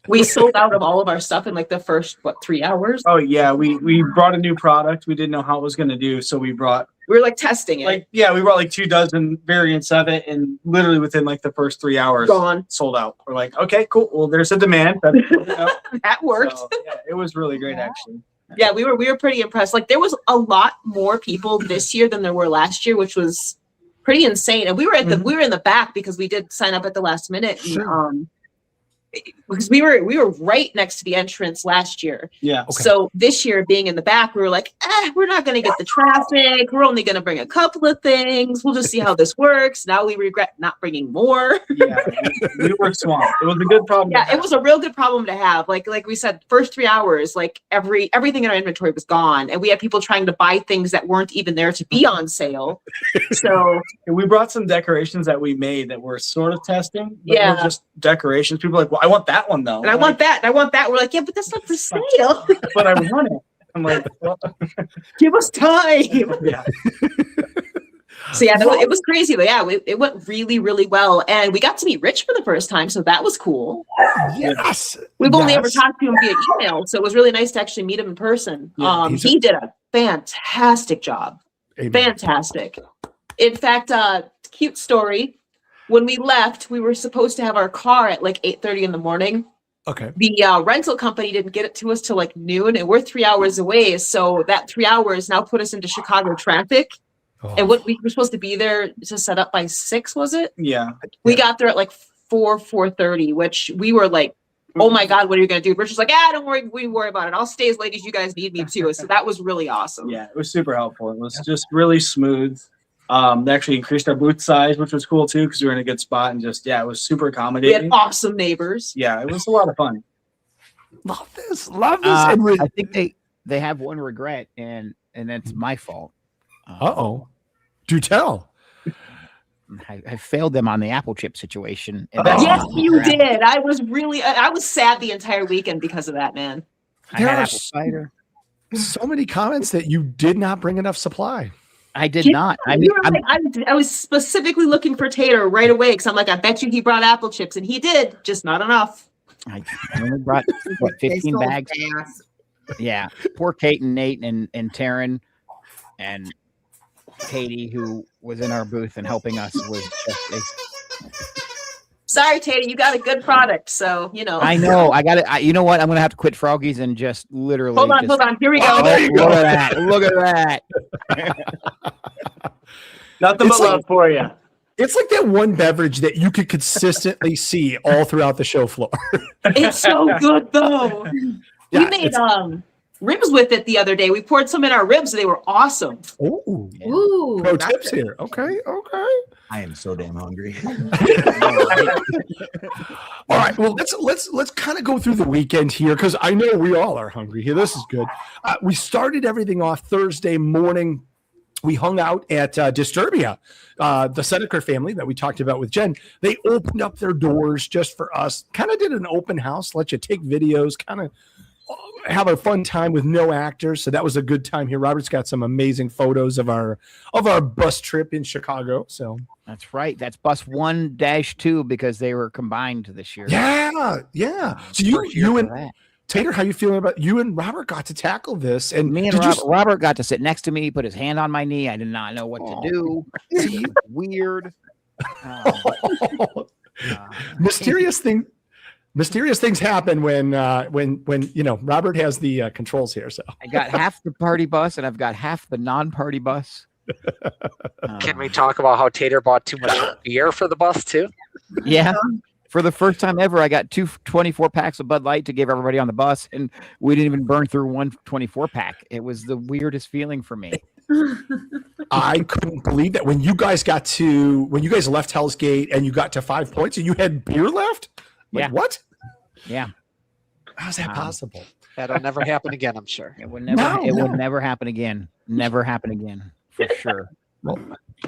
We sold out of all of our stuff in like the first, 3 hours? Oh yeah. We brought a new product. We didn't know how it was going to do. So we were like testing it. We brought like 24 variants of it, and literally within like the first 3 hours, gone, sold out. We're like, okay, cool. Well, there's a demand. That worked. So, yeah, it was really great, actually. Yeah, we were pretty impressed. Like there was a lot more people this year than there were last year, which was pretty insane. And we were at we were in the back because we did sign up at the last minute. Sure. And, because we were right next to the entrance last year. Yeah. Okay. So this year being in the back, we were like, we're not going to get the traffic. We're only going to bring a couple of things. We'll just see how this works. Now we regret not bringing more. Yeah, we were swamped. It was a good problem. Yeah, it was a real good problem to have. Like we said, first 3 hours, like everything in our inventory was gone, and we had people trying to buy things that weren't even there to be on sale. So we brought some decorations that we made that were sort of testing. But Yeah. were just decorations. People were like, well, I want that one though. and I want that, and I want that. We're like, yeah, but that's not for sale. But I want it. I'm like, well, Give us time. yeah. So yeah, it was crazy, but yeah, it went really, really well, and we got to meet Rich for the first time, so that was cool. Yes. We've only ever talked to him via email, so it was really nice to actually meet him in person. Yeah, He did a fantastic job. Amen. Fantastic. In fact, cute story. When we left, we were supposed to have our car at like 8:30 in the morning. Okay. The rental company didn't get it to us till like noon, and we're 3 hours away. So that 3 hours now put us into Chicago traffic. Oh. And what we were supposed to be there to set up by 6, was it? Yeah. We got there at like 4:30, which we were like, oh my God, what are you going to do? Rich was like, don't worry, we worry about it. I'll stay as late as you guys need me to. So that was really awesome. Yeah, it was super helpful. It was just really smooth. They actually increased our booth size, which was cool too, because we were in a good spot, and just it was super We accommodating. had awesome neighbors. Yeah, it was a lot of fun. Love this. Love this. I think they have one regret, and that's my fault. Uh-oh. Do tell. I failed them on the apple chip situation. Yes, you did. I was sad the entire weekend because of that, man. I had apple cider. So many comments that you did not bring enough supply. I did not. I mean, I was specifically looking for Tater right away because I'm like, I bet you he brought apple chips, and he did, just not enough. I only brought 15 bags. Yeah, poor Kate and Nate and Taryn and Katie, who was in our booth and helping us, was just Sorry, Tater, you got a good product, so you know. I know. I got it. You know what? I'm gonna have to quit Froggies and just literally. Hold on. Here we go. Oh, there you Look go. at that. Look at that. Nothing but It's like- love for you. It's like that one beverage that you could consistently see all throughout the show floor. It's so good though. Yeah, We made ribs with it the other day. We poured some in our ribs. They were awesome. Ooh. Ooh. Pro that's tips it. here. Okay. I am so damn hungry. All right. Well, let's kind of go through the weekend here because I know we all are hungry here. This is good. We started everything off Thursday morning. We hung out at Disturbia, the Seneca family that we talked about with Jen. They opened up their doors just for us. Kind of did an open house, let you take videos, kind of have a fun time with no actors. So that was a good time here. Robert's got some amazing photos of our bus trip in Chicago. So That's right. That's bus 1-2 because they were combined this year. yeah. So you and Tater, how you feeling about you and Robert got to tackle this? And me and Robert got to sit next to me, put his hand on my knee. I did not know what to do. Weird. Mysterious things happen when Robert has the controls here. So I got half the party bus and I've got half the non-party bus. Can we talk about how Tater bought too much beer for the bus too? Yeah. For the first time ever, I got 24 packs of Bud Light to give everybody on the bus, and we didn't even burn through one 24 pack. It was the weirdest feeling for me. I couldn't believe that when you guys left Hell's Gate and you got to 5 points and you had beer left. Like, what? Yeah. How's that possible? That'll never happen again, I'm sure. It would never happen again. Never happen again, for sure. Well,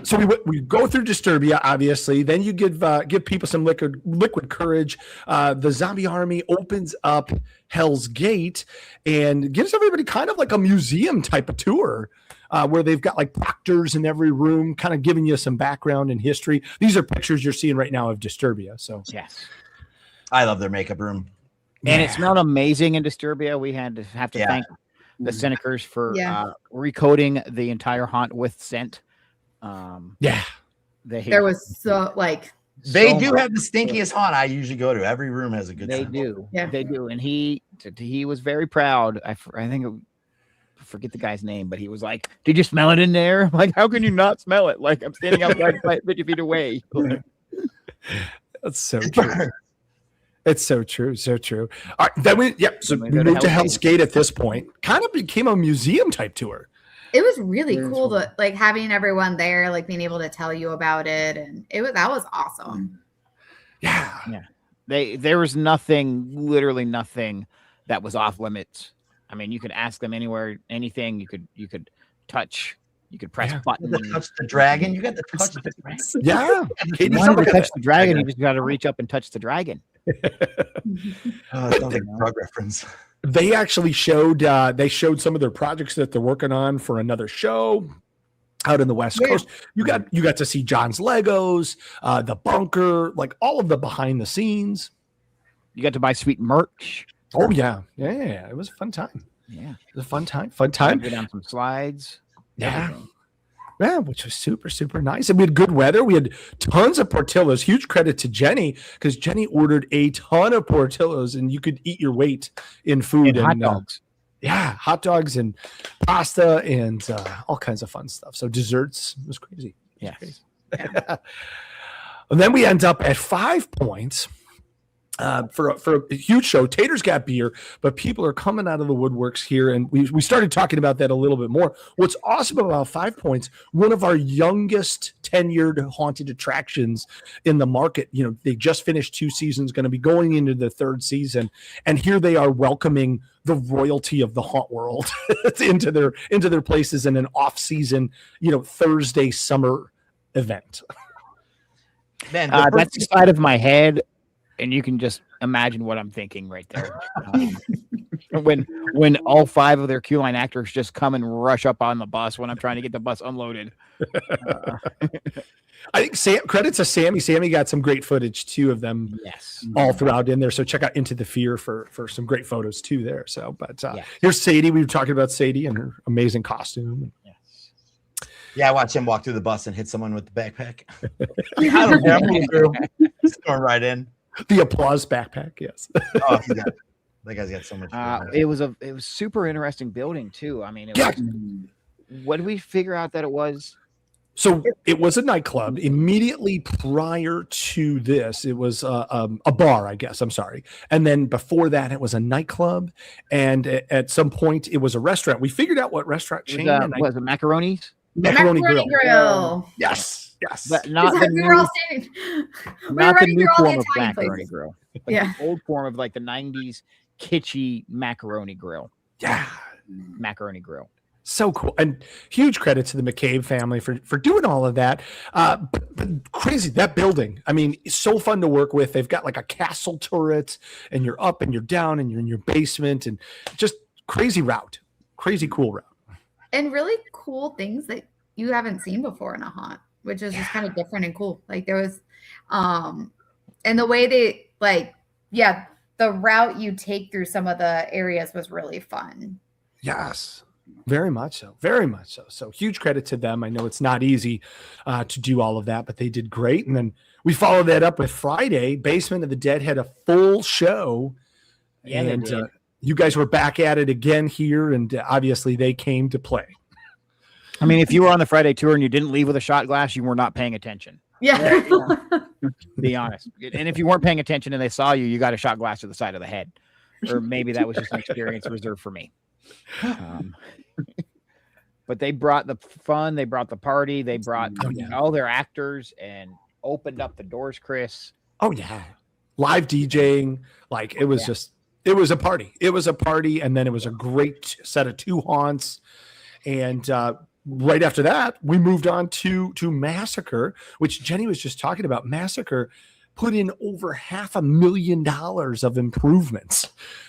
so we go through Disturbia, obviously. Then you give people some liquid courage. The zombie army opens up Hell's Gate and gives everybody kind of like a museum type of tour, where they've got like proctors in every room, kind of giving you some background and history. These are pictures you're seeing right now of Disturbia. So yes, I love their makeup room, and it smelled amazing in Disturbia. We have to thank the Senecers for recoding the entire haunt with scent. There was they do have the stinkiest haunt I usually go to. Every room has a good they scent. They do, and he was very proud. I think I forget the guy's name, but he was like, "Did you smell it in there?" I'm like, how can you not smell it? Like, I'm standing outside 50 feet away. That's so true. It's so true. So true. All right, then we moved to Hell's Gate at this point. Kind of became a museum type tour. It was really cool to like having everyone there, like being able to tell you about it, and that was awesome. Yeah. There was literally nothing that was off limits. I mean, you could ask them anywhere, anything. You could touch. You could press button. You touch the dragon. You got to touch the dragon. Yeah. If you wanted to touch the dragon, you just got to reach up and touch the dragon. Sounds like a drug reference. They actually showed some of their projects that they're working on for another show out in the West Coast. You got to see John's Legos, the bunker, like all of the behind the scenes. You got to buy sweet merch. Oh yeah. It was a fun time. Yeah, it was a fun time. Go down some slides. Yeah, which was super, super nice. And we had good weather. We had tons of Portillos. Huge credit to Jenny, because Jenny ordered a ton of Portillos, and you could eat your weight in food. And hot dogs. Hot dogs and pasta and all kinds of fun stuff. So desserts, it was crazy. Yeah. And then we end up at 5 points. For a huge show. Tater's got beer, but people are coming out of the woodworks here, and we started talking about that a little bit more. What's awesome about 5 points, one of our youngest tenured haunted attractions in the market. They just finished 2 seasons, going to be going into the 3rd season, and here they are welcoming the royalty of the haunt world into their places in an off-season, Thursday summer event. Man, that's the side of my head. And you can just imagine what I'm thinking right there. When all 5 of their queue line actors just come and rush up on the bus when I'm trying to get the bus unloaded. I think credit to Sammy. Sammy got some great footage too of them. Yes, all throughout in there. So check out Into the Fear for some great photos too there. So, but here's Sadie. We were talking about Sadie and her amazing costume. Yeah, I watched him walk through the bus and hit someone with the backpack. I don't care. I'm moving through. Going right in. The applause backpack, yes. That guy's got so much. It was super interesting building too. I mean, what did we figure out that it was? So it was a nightclub. Immediately prior to this, it was a bar, I guess. I'm sorry. And then before that, it was a nightclub. And at some point, it was a restaurant. We figured out what restaurant chain. Was it Macaroni's? Macaroni Grill. Yes. But not the new form of macaroni grill. The old form of like the 90s kitschy macaroni grill. Yeah. Macaroni grill. So cool. And huge credit to the McCabe family for doing all of that. But crazy, that building. I mean, it's so fun to work with. They've got like a castle turret, and you're up and you're down and you're in your basement, and just crazy route. Crazy cool route. And really cool things that you haven't seen before in a haunt, which is just kind of different and cool. Like there was, and the way they the route you take through some of the areas was really fun. Yes. Very much so. Very much so. So huge credit to them. I know it's not easy to do all of that, but they did great. And then we followed that up with Friday. Basement of the Dead had a full show. Yeah, and you guys were back at it again here. And obviously they came to play. I mean, if you were on the Friday tour and you didn't leave with a shot glass, you were not paying attention. Yeah. To be honest. And if you weren't paying attention and they saw you, you got a shot glass to the side of the head. Or maybe that was just an experience reserved for me. But they brought the fun, they brought the party, they brought all their actors and opened up the doors, Chris. Oh, yeah. Live DJing. Like, it was just, it was a party. It was a party. And then it was a great set of 2 haunts. And right after that, we moved on to Massacre, which Jenny was just talking about. Massacre put in over $500,000 of improvements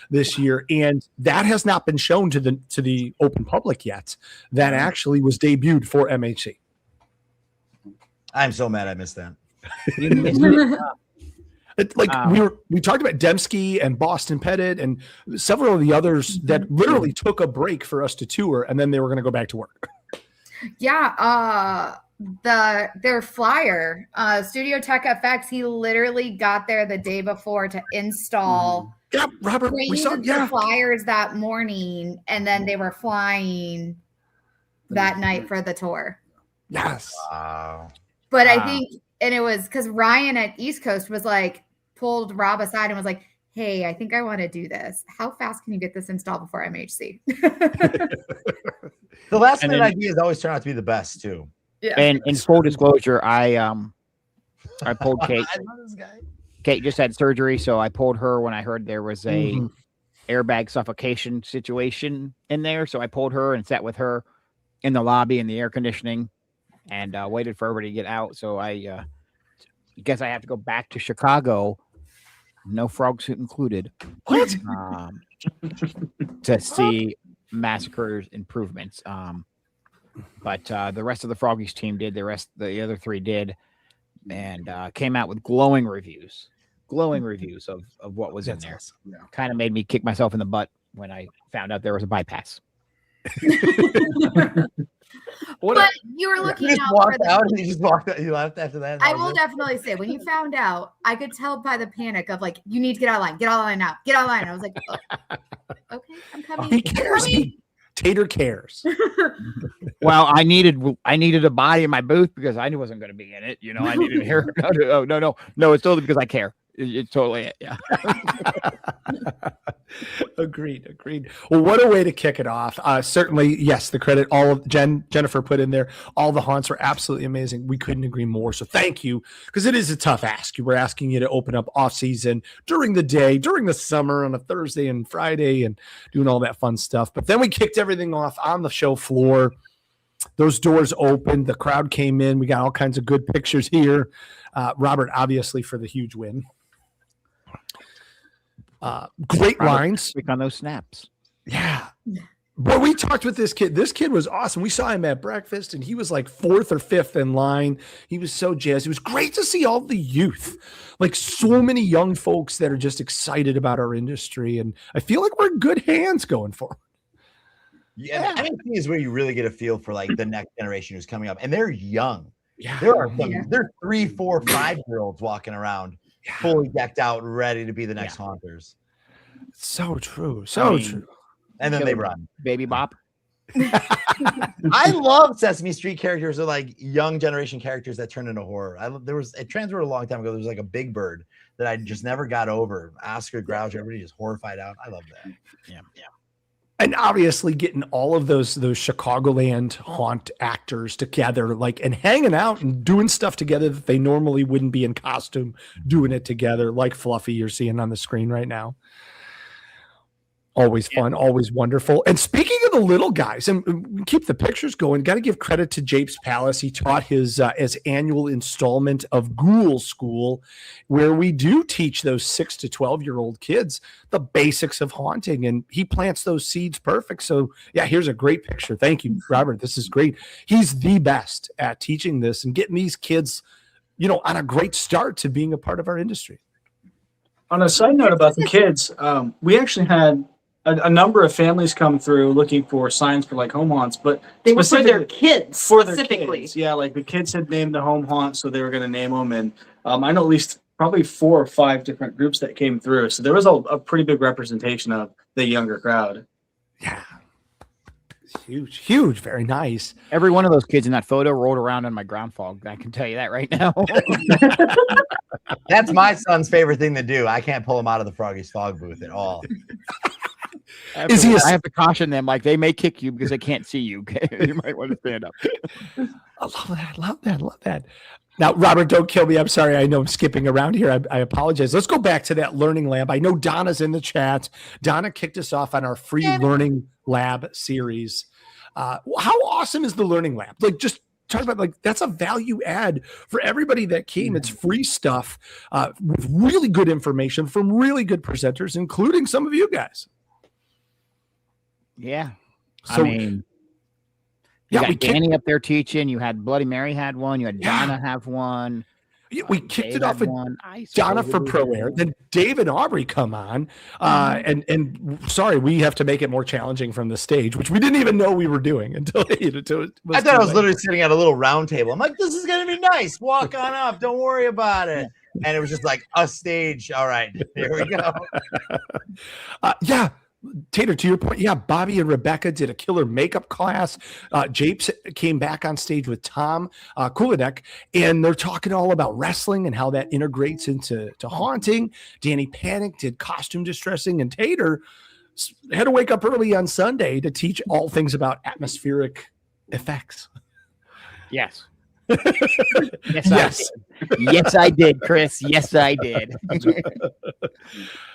this year, and that has not been shown to the open public yet. That actually was debuted for MHC. I'm so mad I missed that. We talked about Dembski and Boston Pettit and several of the others that literally took a break for us to tour, and then they were going to go back to work. Yeah, their flyer, Studio Tech FX, he literally got there the day before to install. Yeah, Robert, we saw the flyers that morning, and then they were flying that night for the tour. Yes. Wow. But I think, and it was because Ryan at East Coast was like, pulled Rob aside and was like, hey, I think I want to do this. How fast can you get this installed before MHC? The last minute ideas always turn out to be the best too. Yeah. And in full disclosure, I pulled Kate. I love this guy. Kate just had surgery, so I pulled her when I heard there was a airbag suffocation situation in there. So I pulled her and sat with her in the lobby in the air conditioning and waited for everybody to get out. So I guess I have to go back to Chicago. No frog suit included. What? To see Massacre's improvements. But the rest of the Froggies team did. The other 3 did, and came out with glowing reviews of what was in there. Awesome. Yeah. Kind of made me kick myself in the butt when I found out there was a bypass. But you were looking just out walked for out and you just walked out. You left after that. I will definitely say, when you found out, I could tell by the panic of like, you need to get out of line. Get out of line now. Get out of line. I was like, oh, okay, I'm coming. He cares. Tater cares. Well, I needed a body in my booth because I knew I wasn't going to be in it. You know, I needed to hear. No, it's totally because I care. It's totally it. Yeah. Agreed. Well, what a way to kick it off. Certainly, yes, the credit all of Jennifer put in there. All the haunts were absolutely amazing. We couldn't agree more. So thank you, because it is a tough ask. We're asking you to open up off season during the day, during the summer on a Thursday and Friday and doing all that fun stuff. But then we kicked everything off on the show floor. Those doors opened. The crowd came in. We got all kinds of good pictures here. Robert, obviously, for the huge win. Great lines. Click on those snaps. Yeah. But we talked with this kid. This kid was awesome. We saw him at breakfast, and he was like 4th or 5th in line. He was so jazzed. It was great to see all the youth, like so many young folks that are just excited about our industry. And I feel like we're in good hands going forward. Yeah, MHC is where you really get a feel for like the next generation who's coming up, and they're young. Yeah, there are some. There's 3, 4, 5-year-olds walking around, fully decked out, ready to be the next haunters. So true, true. And then they run. Baby Bop. I love Sesame Street characters, or like young generation characters that turn into horror. There was at TransWorld a long time ago. There was like a Big Bird that I just never got over. Oscar Grouch, everybody is horrified out. I love that. Yeah. And obviously getting all of those Chicagoland haunt actors together, like, and hanging out and doing stuff together that they normally wouldn't be in costume, doing it together, like Fluffy you're seeing on the screen right now. Always fun, always wonderful. And speaking of the little guys, and keep the pictures going, got to give credit to Japes Palace. He taught his annual installment of Ghoul School, where we do teach those 6 to 12-year-old kids the basics of haunting, and he plants those seeds perfect. So yeah, here's a great picture. Thank you, Robert. This is great. He's the best at teaching this and getting these kids, on a great start to being a part of our industry. On a side note about the kids, we actually had a number of families come through looking for signs for like home haunts, but They were for their specifically kids, for their specifically. kids. Yeah, like the kids had named the home haunt, so they were going to name them. And I know at least probably 4 or 5 different groups that came through. So there was a pretty big representation of the younger crowd. Yeah. Huge, very nice. Every one of those kids in that photo rolled around in my ground fog. I can tell you that right now. That's my son's favorite thing to do. I can't pull him out of the Froggy's Fog booth at all. I have to caution them, like they may kick you because they can't see you. You might want to stand up. I love that. Now, Robert, don't kill me. I'm sorry. I know I'm skipping around here. I apologize. Let's go back to that learning lab. I know Donna's in the chat. Donna kicked us off on our free learning lab series. How awesome is the learning lab? Like, just talk about, like, that's a value add for everybody that came. It's free stuff with really good information from really good presenters, including some of you guys. Yeah. So, I mean, you got Danny up there teaching. You had Bloody Mary had one. You had Donna have one. Yeah, we kicked it off with Donna for Pro Air. Then Dave and Aubrey come on. And sorry, we have to make it more challenging from the stage, which we didn't even know we were doing until I thought I was literally sitting at a little round table. I'm like, this is going to be nice. Walk on up. Don't worry about it. And it was just like a stage. All right, here we go. Yeah. Tater, to your point, yeah, Bobby and Rebecca did a killer makeup class. Japes came back on stage with Tom Kulidek, and they're talking all about wrestling and how that integrates into haunting. Danny Panic did costume distressing, and Tater had to wake up early on Sunday to teach all things about atmospheric effects. Yes. Yes, I did, Chris. Yes, I did.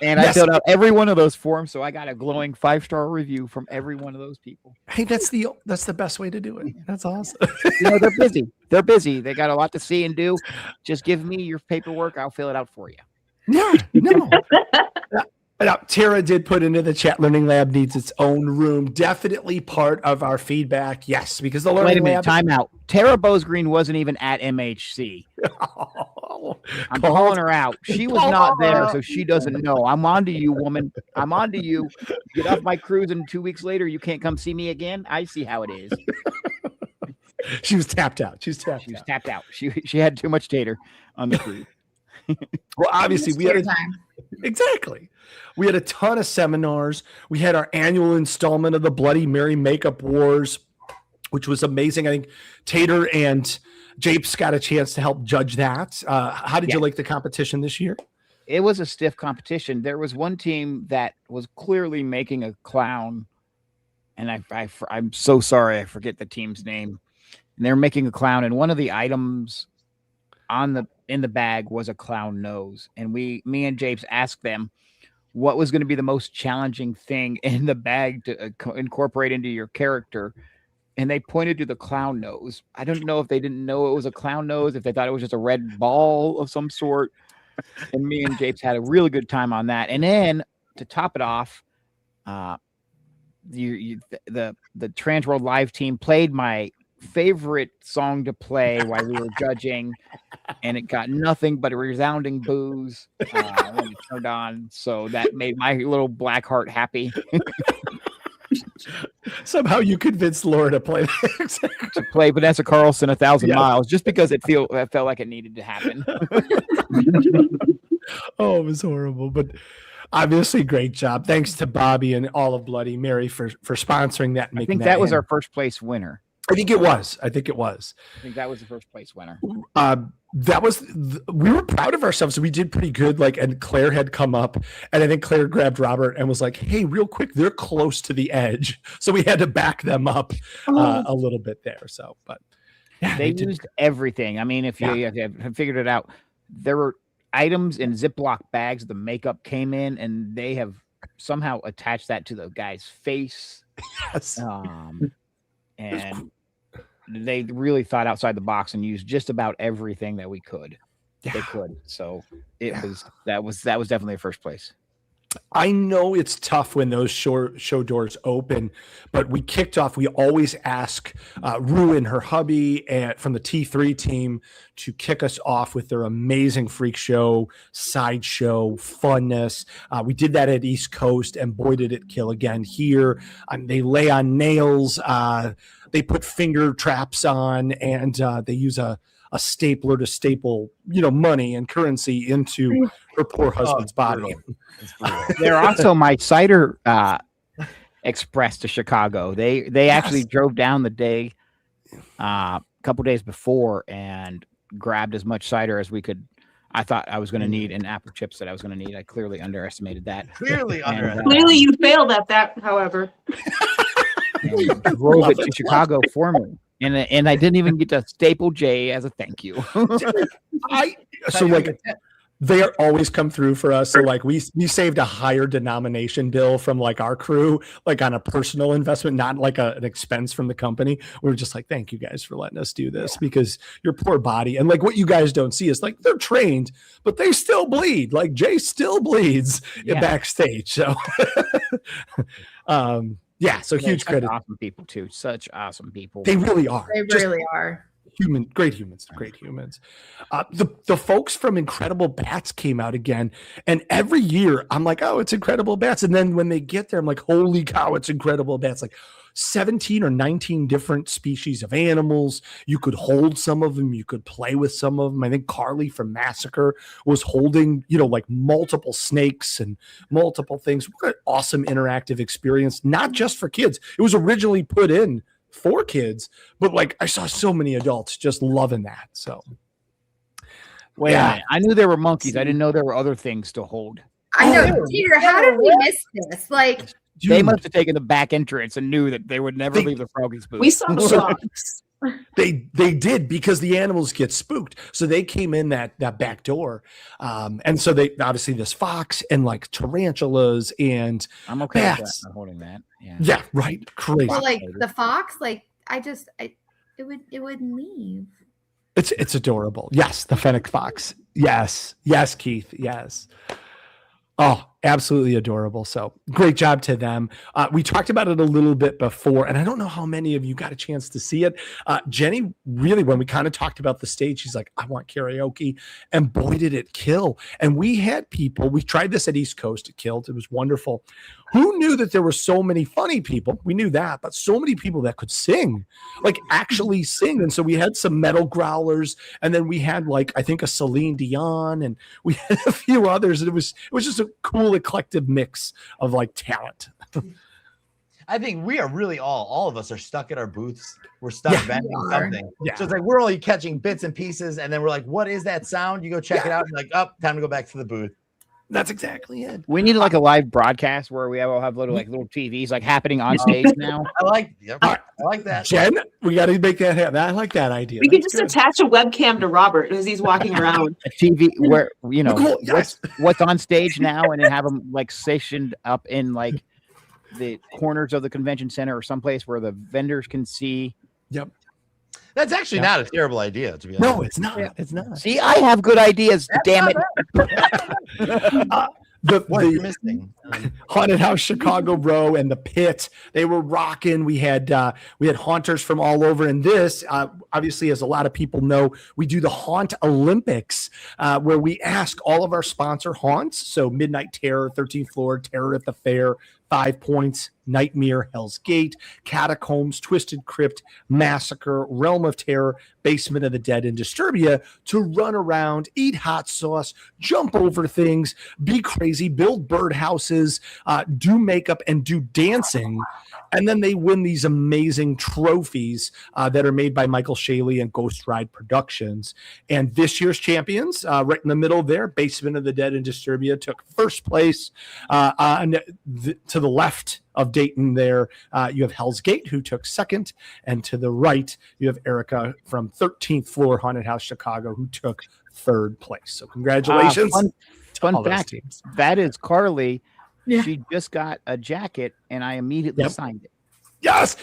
And I filled out every one of those forms, so I got a glowing 5-star review from every one of those people. Hey, that's the best way to do it. That's awesome. They're busy. They're busy. They got a lot to see and do. Just give me your paperwork. I'll fill it out for you. Yeah, no. Now, Tara did put into the chat, Learning Lab needs its own room. Definitely part of our feedback. Yes, because the Learning Lab. Time out. Tara Bosgreen wasn't even at MHC. I'm calling her out. She was not there, so she doesn't know. I'm on to you, woman. I'm on to you. Get off my cruise, and 2 weeks later, you can't come see me again. I see how it is. She was tapped out. She was tapped out. She had too much tater on the cruise. Well, obviously we had exactly. We had a ton of seminars. We had our annual installment of the Bloody Mary Makeup Wars, which was amazing. I think Tater and Japes got a chance to help judge that. How did you like the competition this year? It was a stiff competition. There was one team that was clearly making a clown, and I'm so sorry, I forget the team's name. And they're making a clown, and one of the items in the bag was a clown nose, and me and Japes asked them what was going to be the most challenging thing in the bag to incorporate into your character, and they pointed to the clown nose. I don't know if they didn't know it was a clown nose, if they thought it was just a red ball of some sort, and me and Japes had a really good time on that. And then to top it off, the TransWorld Live team played my favorite song to play while we were judging, and it got nothing but a resounding boos when it turned on, so that made my little black heart happy. Somehow you convinced Laura to play Vanessa Carlson 1,000 miles just because it felt like it needed to happen. Oh, it was horrible, but obviously great job. Thanks to Bobby and all of Bloody Mary for sponsoring that. And I think that was our first place winner. I think it was. I think that was the first place winner. We were proud of ourselves. We did pretty good. And Claire had come up, and I think Claire grabbed Robert and was like, "Hey, real quick, they're close to the edge," so we had to back them up a little bit there. So, but yeah, they used everything. I mean, if you have figured it out, there were items in Ziploc bags. The makeup came in, and they have somehow attached that to the guy's face. Yes. And they really thought outside the box and used just about everything that we could. Yeah. They could. So that was definitely a first place. I know it's tough when those show doors open, but we kicked off. We always ask Rue and her hubby from the T3 team to kick us off with their amazing freak show, sideshow, funness. We did that at East Coast, and boy, did it kill again here. They lay on nails. They put finger traps on, and they use a stapler to staple, money and currency into her poor husband's body. They're also my cider express to Chicago. They actually drove down the day, a couple days before, and grabbed as much cider as we could. I thought I was going to need, and apple chips that I was going to need. I clearly underestimated that. Clearly you failed at that, however. And drove it to Chicago for me. And I didn't even get to staple J as a thank you. They always come through for us. So like we saved a higher denomination bill from like our crew, like on a personal investment, not like an expense from the company. We were just like, thank you guys for letting us do this, because your poor body, and like what you guys don't see is like they're trained, but they still bleed. Like Jay still bleeds backstage. So so huge credit. Awesome people too. Such awesome people. They really are. They really are. Great humans. The folks from Incredible Bats came out again, and every year I'm like, oh, it's Incredible Bats, and then when they get there, I'm like, holy cow, it's Incredible Bats! Like 17 or 19 different species of animals. You could hold some of them. You could play with some of them. I think Carly from Massacre was holding, like multiple snakes and multiple things. What an awesome interactive experience, not just for kids. It was originally put in for kids, but like I saw so many adults just loving that. So wait a minute. I knew there were monkeys. I didn't know there were other things to hold. I know, Peter. How did we miss this? Like, they must have taken the back entrance and knew that they would never leave the Froggies booth. We saw sharks. They did, because the animals get spooked, so they came in that back door, and so they obviously this fox and like tarantulas and I'm okay bats. with that, holding that. Yeah, right. Crazy. well, like the fox, like it wouldn't leave. It's adorable. Yes, the fennec fox. Yes, Keith. Yes. Oh, absolutely adorable. So great job to them. We talked about it a little bit before, and I don't know how many of you got a chance to see it. Jenny, really, when we kind of talked about the stage, she's like, I want karaoke. And boy, did it kill. And we had people, we tried this at East Coast. It killed. It was wonderful. Who knew that there were so many funny people? We knew that, but so many people that could sing, like actually sing. And so we had some metal growlers, and then we had like, I think a Celine Dion, and we had a few others. And it was just a cool eclectic mix of like talent. I think we are really all of us are stuck at our booths. We're stuck vending something. Yeah. So it's like we're only catching bits and pieces, and then we're like, what is that sound? You go check it out, and like, time to go back to the booth. That's exactly it. We need like a live broadcast where we all have little TVs like happening on stage now. I like that. Jen, we got to make that happen. I like that idea. We can just attach a webcam to Robert as he's walking around. A TV where what's on stage now, and then have them like stationed up in like the corners of the convention center or someplace where the vendors can see. Yep. That's actually not a terrible idea, to be honest. No, it's not. It's not. See, I have good ideas. Damn it. What you're missing. Haunted House Chicago, bro, and the Pit, they were rocking. We had haunters from all over. And this, obviously, as a lot of people know, we do the Haunt Olympics, where we ask all of our sponsor haunts. So Midnight Terror, 13th Floor, Terror at the Fair, 5 Points, Nightmare, Hell's Gate, Catacombs, Twisted Crypt, Massacre, Realm of Terror, Basement of the Dead, and Disturbia, to run around, eat hot sauce, jump over things, be crazy, build birdhouses, do makeup, and do dancing. And then they win these amazing trophies that are made by Michael Shaley and Ghost Ride Productions. And this year's champions, right in the middle there, Basement of the Dead and Disturbia, took first place. To the left of Dayton there, you have Hell's Gate, who took second. And to the right, you have Erica from 13th Floor Haunted House Chicago, who took third place. So congratulations. Fun fact, that is Carly. Yeah. She just got a jacket, and I immediately signed it. Yes,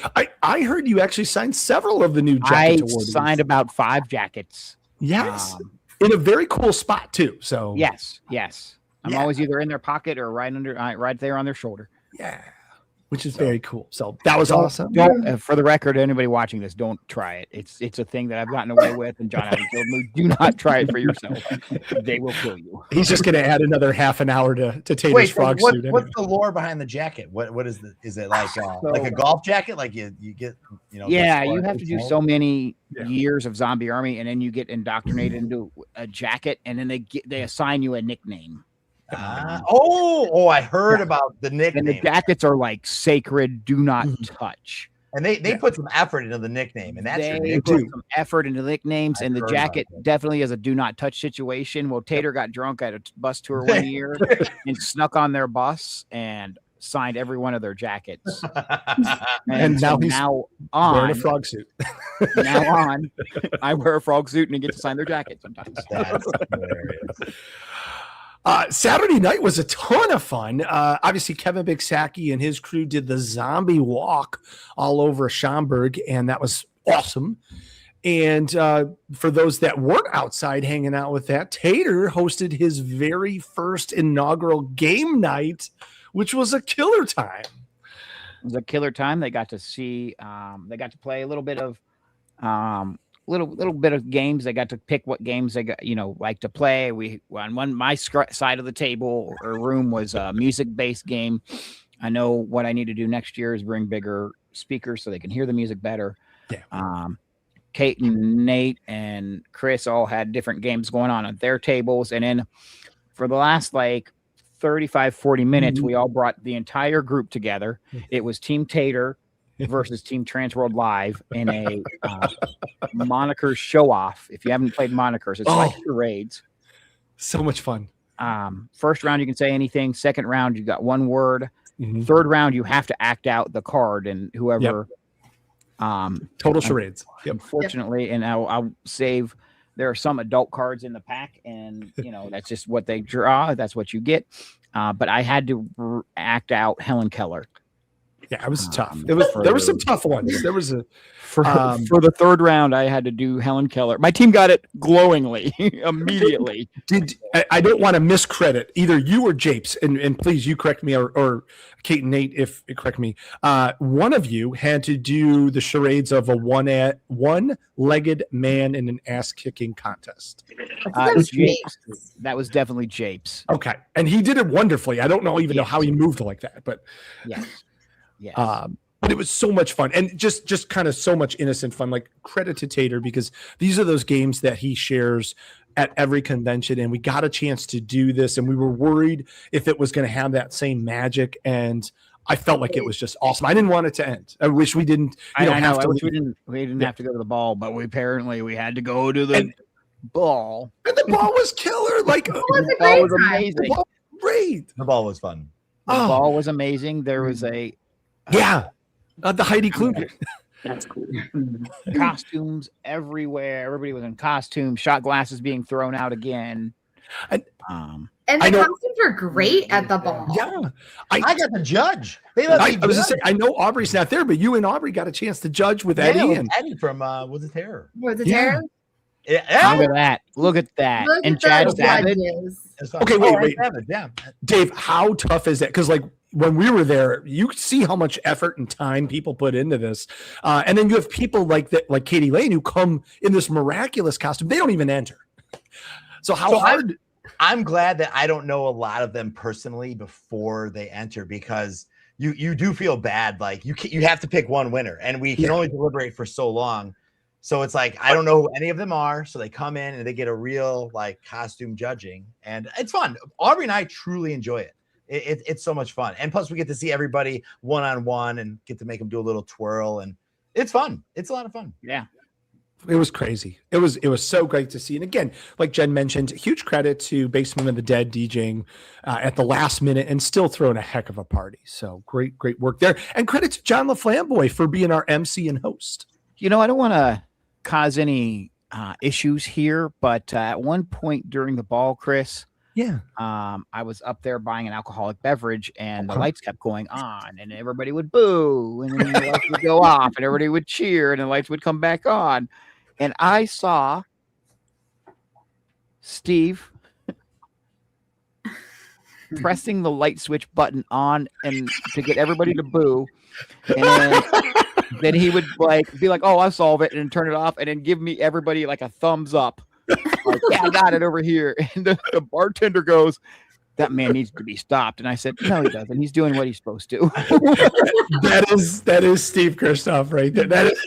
I heard you actually signed several of the new jackets. I signed about 5 jackets. Yes, in a very cool spot too. So yes. I'm always either in their pocket or right there on their shoulder. Yeah. Which is very cool. So that was awesome. For the record, anybody watching this, don't try it. It's a thing that I've gotten away with, and John hasn't killed me. Do not try it for yourself. They will kill you. He's just going to add another half an hour to Tater's frog suit. What's the lore behind the jacket? What is the? Is it like a golf jacket? Like you get Yeah, you have to do so many years of zombie army, and then you get indoctrinated into a jacket, and then they assign you a nickname. I heard about the nickname. And the jackets are like sacred, do not touch. And they put some effort into the nickname, and that's they put some effort into the nicknames, and the jacket definitely is a do not touch situation. Well, Tater got drunk at a bus tour one year and snuck on their bus and signed every one of their jackets. and so now wearing a frog suit. Now on, I wear a frog suit and I get to sign their jacket sometimes. That's hilarious. Saturday night was a ton of fun. Obviously, Kevin Bigsacki and his crew did the zombie walk all over Schaumburg, and that was awesome. And for those that weren't outside hanging out with that, Tater hosted his very first inaugural game night, which was a killer time. It was a killer time. They got to see, they got to play a little bit of little bit of games. They got to pick what games they got, like to play. We on my side of the table or room was a music-based game. I know what I need to do next year is bring bigger speakers so they can hear the music better. Yeah. Kate and Nate and Chris all had different games going on at their tables, and then for the last 35-40 minutes, we all brought the entire group together. It was Team Tater versus Team TransWorld Live in a moniker show off. If you haven't played monikers, it's like charades. So much fun. First round, you can say anything. Second round, you got one word. Third round, you have to act out the card, and whoever. Total charades. Unfortunately, and I'll save. There are some adult cards in the pack, and that's just what they draw. That's what you get. But I had to act out Helen Keller. Yeah, it was tough. There were some tough ones. There was for the third round, I had to do Helen Keller. My team got it glowingly immediately. I don't want to miscredit either you or Japes, and please you correct me or Kate and Nate if you correct me. One of you had to do the charades of a one-legged man in an ass-kicking contest. That was definitely Japes. Okay, and he did it wonderfully. I don't know how he moved like that, but yes. Yes. But it was so much fun, and just kind of so much innocent fun. Like, credit to Tater, because these are those games that he shares at every convention, and we got a chance to do this, and we were worried if it was going to have that same magic, and I felt like it was just awesome. I didn't want it to end. I wish we didn't. I wish we didn't have to go to the ball, but we had to go to the ball. And the ball was killer. Like, the ball was amazing. The ball was great. The ball was fun. The ball was amazing. There was the Heidi Klum. That's cool. Costumes everywhere. Everybody was in costumes. Shot glasses being thrown out again. And the costumes were great at the ball. Yeah, I got to judge. I was just saying, I know Aubrey's not there, but you and Aubrey got a chance to judge with Eddie. And Eddie from Was It Terror? Was It Terror? Yeah. Look at that. And Chad Savage. Okay, wait. Yeah. Dave, how tough is that? Because when we were there, you see how much effort and time people put into this. And then you have people like Katie Lane who come in this miraculous costume. They don't even enter. So hard. I'm glad that I don't know a lot of them personally before they enter, because you do feel bad. Like you have to pick one winner, and we can only deliberate for so long. So it's like, I don't know who any of them are. So they come in and they get a real costume judging, and it's fun. Aubrey and I truly enjoy it. It's so much fun. And plus we get to see everybody one-on-one and get to make them do a little twirl, and it's fun. It's a lot of fun. Yeah. It was crazy. It was so great to see. And again, like Jen mentioned, huge credit to Basement of the Dead DJing at the last minute and still throwing a heck of a party. So great work there. And credit to John LaFlamboy for being our MC and host. I don't want to cause any issues here, but at one point during the ball, Chris, I was up there buying an alcoholic beverage, and the lights kept going on, and everybody would boo, and then the lights would go off, and everybody would cheer, and the lights would come back on, and I saw Steve pressing the light switch button on and to get everybody to boo. And then he would be like, "Oh, I'll solve it," and then turn it off, and then give me everybody like a thumbs up. Like, yeah, I got it over here. And the bartender goes, "That man needs to be stopped." And I said, "No, he doesn't. He's doing what he's supposed to." that is Steve Kristoff right there. That is.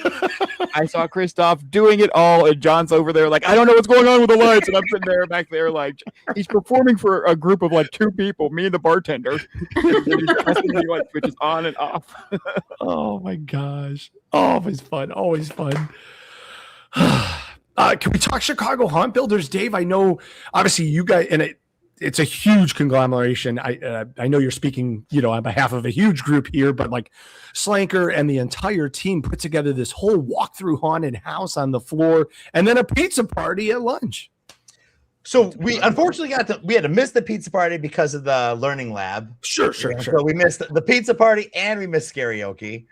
I saw Kristoff doing it all, and John's over there like, "I don't know what's going on with the lights," and I'm sitting there back there like he's performing for a group of like 2 people, me and the bartender. And he's pressing the light switches on and off. Oh my gosh! Always fun. Always fun. Can we talk Chicago Haunt Builders, Dave? I know, obviously, you guys, and it's a huge conglomeration. I know you're speaking, on behalf of a huge group here, but like Slanker and the entire team put together this whole walkthrough haunted house on the floor, and then a pizza party at lunch. So we unfortunately we had to miss the pizza party because of the learning lab. Sure. So we missed the pizza party and we missed karaoke.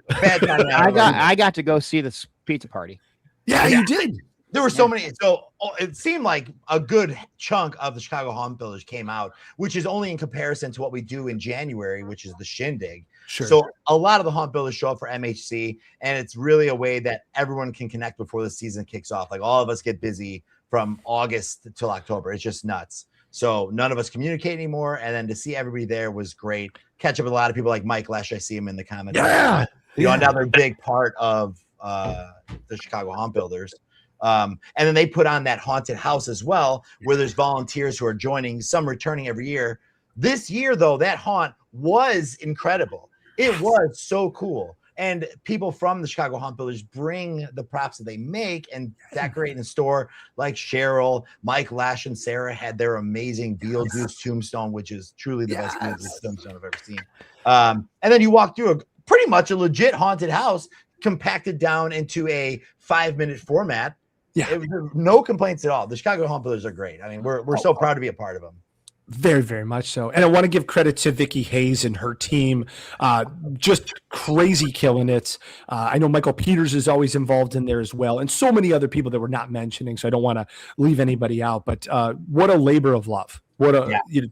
Bad time. I got to go see this pizza party. Yeah, you did. There were so many. So it seemed like a good chunk of the Chicago Haunt Builders came out, which is only in comparison to what we do in January, which is the Shindig. Sure. So a lot of the Haunt Builders show up for MHC, and it's really a way that everyone can connect before the season kicks off. Like all of us get busy from August till October. It's just nuts. So none of us communicate anymore. And then to see everybody there was great. Catch up with a lot of people like Mike Lesh. I see him in the comments. Yeah. Another big part of the Chicago Haunt Builders. And then they put on that haunted house as well, where there's volunteers who are joining, some returning every year. This year, though, that haunt was incredible. It was so cool. And people from the Chicago Haunt Builders bring the props that they make and decorate in the store. Like Cheryl, Mike Lash, and Sarah had their amazing Beetlejuice tombstone, which is truly the best Beetlejuice tombstone I've ever seen. And then you walk through pretty much a legit haunted house compacted down into a 5-minute format. Yeah, no complaints at all. The Chicago Haunt Builders are great. I mean, we're so proud to be a part of them. Very, very much so. And I want to give credit to Vicky Hayes and her team. Just crazy killing it. I know Michael Peters is always involved in there as well, and so many other people that we're not mentioning, so I don't want to leave anybody out. But what a labor of love.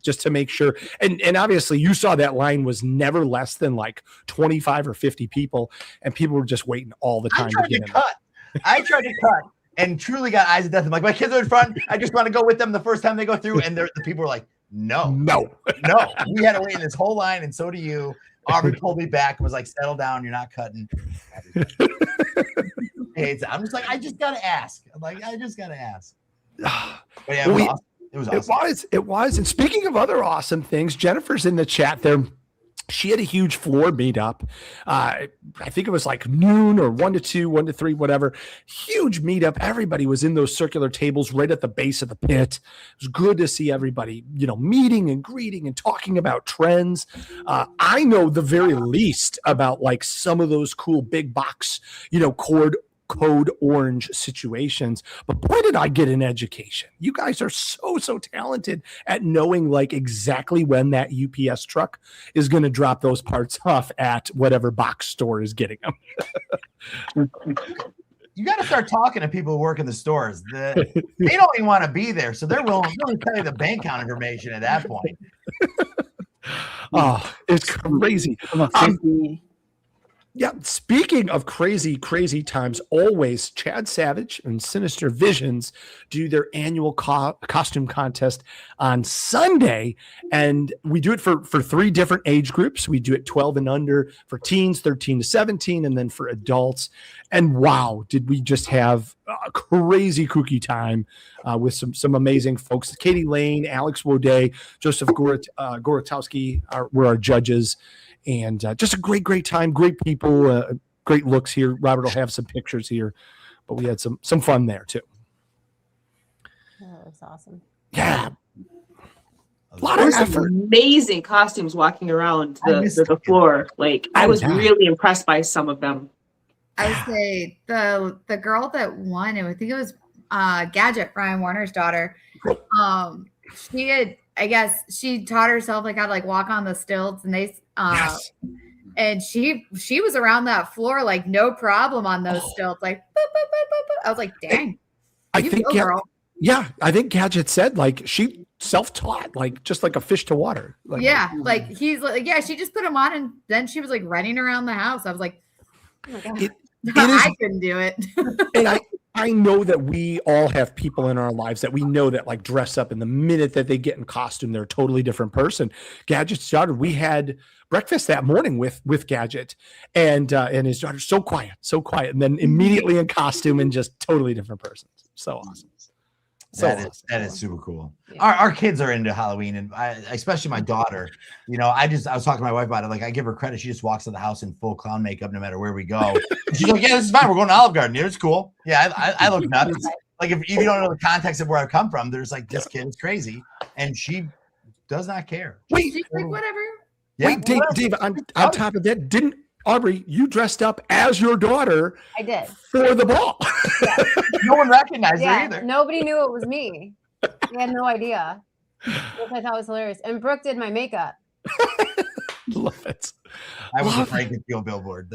Just to make sure. And obviously you saw that line was never less than like 25 or 50 people, and people were just waiting all the time to get in. I tried to cut. And truly got eyes of death. I'm like, my kids are in front. I just want to go with them the first time they go through. And the people were like, no. We had to wait in this whole line, and so do you. Aubrey pulled me back and was like, settle down. You're not cutting. I'm just like, I just got to ask. I'm like, I just got to ask. But yeah, it was awesome. It was. And speaking of other awesome things, Jennifer's in the chat there. She had a huge floor meetup. I think it was like noon or 1 to 2, 1 to 3, whatever. Huge meetup. Everybody was in those circular tables right at the base of the pit. It was good to see everybody, meeting and greeting and talking about trends. I know the very least about like some of those cool big box, code orange situations, but boy, did I get an education. You guys are so talented at knowing like exactly when that UPS truck is going to drop those parts off at whatever box store is getting them. You got to start talking to people who work in the stores. They don't even want to be there, so they're willing to tell you the bank account information at that point. Oh, it's crazy. Yeah, speaking of crazy times, always Chad Savage and Sinister Visions do their annual costume contest on Sunday, and we do it for 3 different age groups. We do it 12 and under for teens, 13 to 17, and then for adults. And wow, did we just have a crazy kooky time with some amazing folks. Katie Lane, Alex Wode, Joseph Gorotowski were our judges. And just a great time, great people, great looks here. Robert will have some pictures here, but we had some fun there too. That was awesome. Yeah. A lot of effort. Amazing costumes walking around the floor. Like I was really impressed by some of them. I would say the girl that won, I think it was Gadget, Brian Warner's daughter. She had, I guess, she taught herself like how to like walk on the stilts, and they and she was around that floor like no problem on those stilts, like boop, boop, boop, boop, boop. I was like, dang. I think Gadget said like she self-taught, like just like a fish to water. Like, like he's like, yeah, she just put him on and then she was like running around the house. I was like, oh my God. I couldn't do it. And I know that we all have people in our lives that we know that like dress up, and the minute that they get in costume, they're a totally different person. Gadget's daughter, we had breakfast that morning with Gadget and his daughter, so quiet, and then immediately in costume and just totally different person. So awesome. That is super cool. Our kids are into Halloween, and especially my daughter. You know, I was talking to my wife about it. Like, I give her credit. She just walks to the house in full clown makeup no matter where we go. She's like, "Yeah, this is fine. We're going to Olive Garden. Yeah, it's cool." Yeah, I look nuts. Like, if you don't know the context of where I come from, there's like, this kid is crazy, and she does not care. Wait, she's like, whatever. Yeah. Wait, Dave. On top of that, didn't Aubrey, you dressed up as your daughter? I did. For the ball. Yeah. No one recognized her either. Nobody knew it was me. They had no idea, which I thought was hilarious. And Brooke did my makeup. Love it. I was afraid to feel billboard.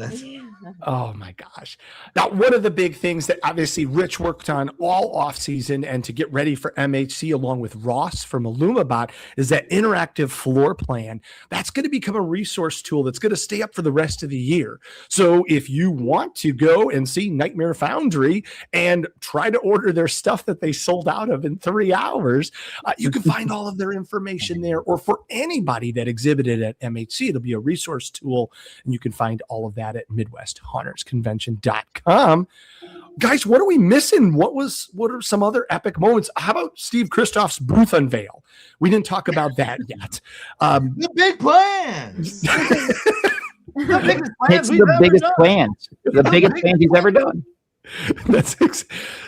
Oh my gosh. Now, one of the big things that obviously Rich worked on all off season and to get ready for MHC along with Ross from IllumaBot is that interactive floor plan. That's going to become a resource tool that's going to stay up for the rest of the year. So if you want to go and see Nightmare Foundry and try to order their stuff that they sold out of in 3 hours, you can find all of their information there, or for anybody that exhibited at MHC, it'll be a resource tool, and you can find all of that at MidwestHauntersConvention.com. Guys, what are we missing? What are some other epic moments? How about Steve Kristoff's booth unveil? We didn't talk about that yet. The big plans. The biggest plans he's ever done.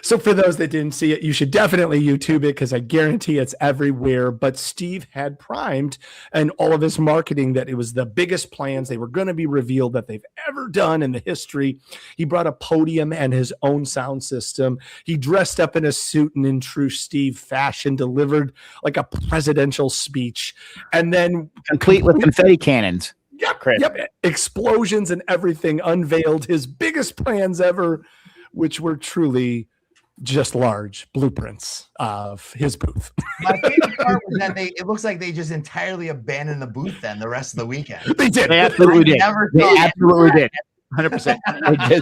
So for those that didn't see it, you should definitely YouTube it, because I guarantee it's everywhere. But Steve had primed and all of his marketing that it was the biggest plans. They were going to be revealed that they've ever done in the history. He brought a podium and his own sound system. He dressed up in a suit and in true Steve fashion, delivered like a presidential speech, and then complete with confetti cannons. Yep, explosions and everything. Unveiled his biggest plans ever, which were truly just large blueprints of his booth. My favorite part was that it looks like they just entirely abandoned the booth then the rest of the weekend. They did. They absolutely did. They absolutely did. 100%.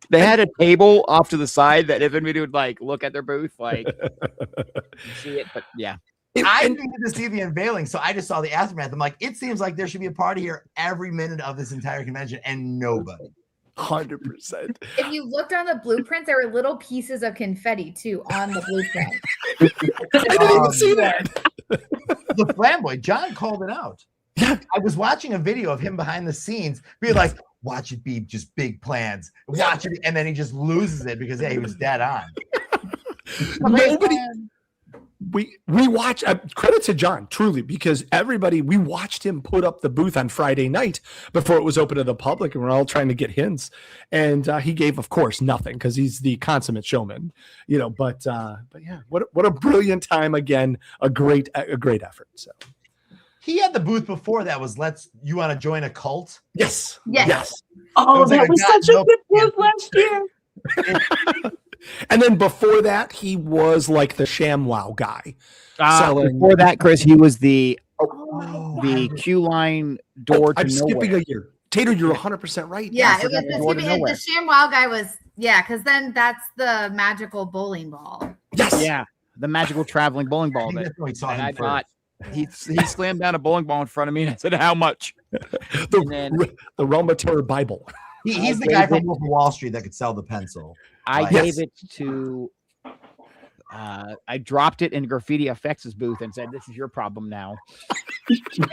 They had a table off to the side that if anybody would like look at their booth, like see it, but yeah. I didn't get to see the unveiling, so I just saw the aftermath. I'm like, it seems like there should be a party here every minute of this entire convention, and nobody. 100%. If you looked on the blueprint, there were little pieces of confetti too on the blueprint. I didn't even see that. The flamboy, John called it out. Yeah. I was watching a video of him behind the scenes, being like, watch it be just big plans. Watch it, and then he just loses it because he was dead on. Nobody. We watch credit to John, truly, because we watched him put up the booth on Friday night before it was open to the public, and we're all trying to get hints. And he gave, of course, nothing, because he's the consummate showman, but yeah, what a brilliant time. Again, a great effort. So he had the booth before that was you want to join a cult? Yes. Oh, that was such a good booth last year. And then before that, he was like the ShamWow guy. Before that, Chris, he was the queue line door to I'm nowhere. skipping a year. Tater, you're 100% right. Yeah, it was the ShamWow guy was, because then that's the magical bowling ball. Yes. Yeah, the magical traveling bowling ball that I got. He slammed down a bowling ball in front of me, and I said, "How much?" The Realm of Terror Bible. He's the guy from Wolf of Wall Street that could sell the pencil. I gave it to. I dropped it in Graffiti FX's booth and said, "This is your problem now."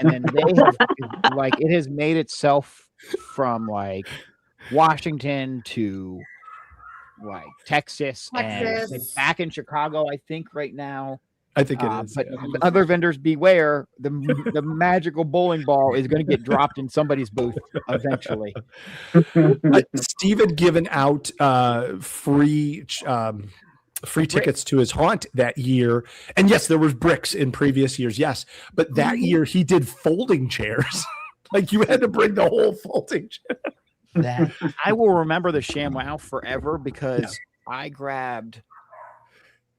And then it has made itself from Washington to Texas and back in Chicago. I think right now. I think it is. But other vendors, beware. The magical bowling ball is going to get dropped in somebody's booth eventually. Steve had given out free tickets to his haunt that year. And yes, there was bricks in previous years. Yes. But that year he did folding chairs. You had to bring the whole folding chair. I will remember the ShamWow forever because I grabbed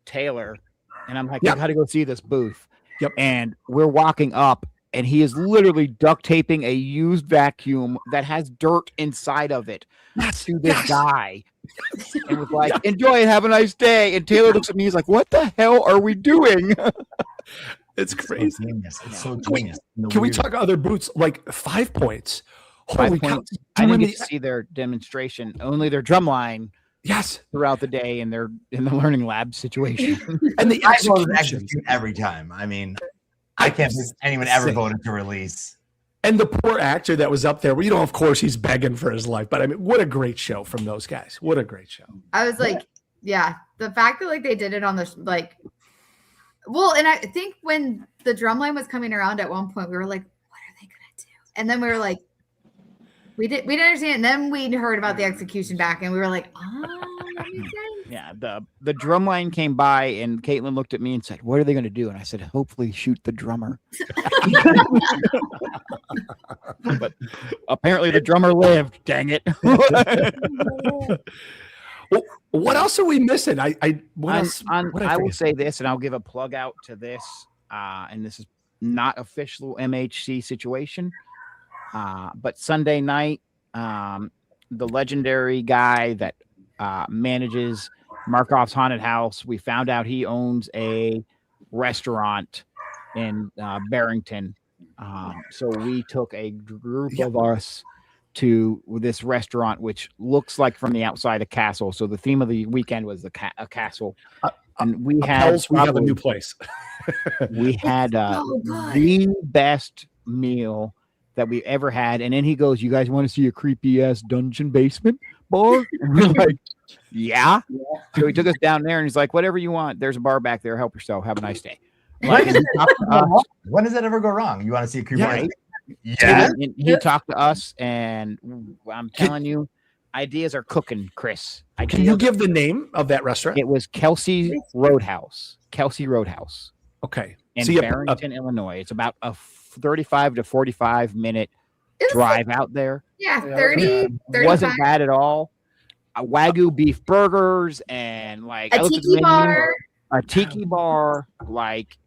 Taylor And I'm like, Yep. I got to go see this booth. Yep. And we're walking up, and he is literally duct taping a used vacuum that has dirt inside of it to this guy. And was like, enjoy it, have a nice day. And Taylor looks at me, he's like, what the hell are we doing? It's crazy. So genius. It's so genius. Can we talk other boots like 5 Points? 5 Points. I didn't get to see their demonstration, only their drum line. Yes, throughout the day, and they're in the learning lab situation. And the execution every time. I mean, I can't believe anyone ever voted to release. And the poor actor that was up there, well, of course he's begging for his life. But I mean, what a great show from those guys. What a great show. I was like, yeah, the fact that like they did it on the well, and I think when the drum line was coming around at one point, we were like, what are they gonna do? And then we were like, we didn't understand. And then we heard about the execution back, and we were like, oh, that makes sense. Yeah, the drum line came by, and Caitlin looked at me and said, "What are they going to do?" And I said, "Hopefully, shoot the drummer." But apparently, the drummer lived. Dang it! Well, what else are we missing? I will say this, and I'll give a plug out to this. And this is not official MHC situation. But Sunday night, the legendary guy that manages Markov's Haunted House, we found out he owns a restaurant in Barrington. So we took a group of us to this restaurant, which looks like from the outside a castle. So the theme of the weekend was a castle. And we have a new place. We had the best meal that we ever had. And then he goes, "You guys want to see a creepy ass dungeon basement bar?" And we're like, yeah. So he took us down there, and he's like, "Whatever you want. There's a bar back there. Help yourself. Have a nice day." Like, when does that ever go wrong? You want to see a creepy ass? Yeah. And he talked to us, and I'm telling you, ideas are cooking, Chris. Can you give the name of that restaurant? It was Kelsey Roadhouse. Kelsey Roadhouse. Okay. In Barrington, Illinois. It's about a 35 to 45 minute drive out there. Yeah, 30. Wasn't bad at all. Wagyu beef burgers and like a tiki bar. A tiki bar, like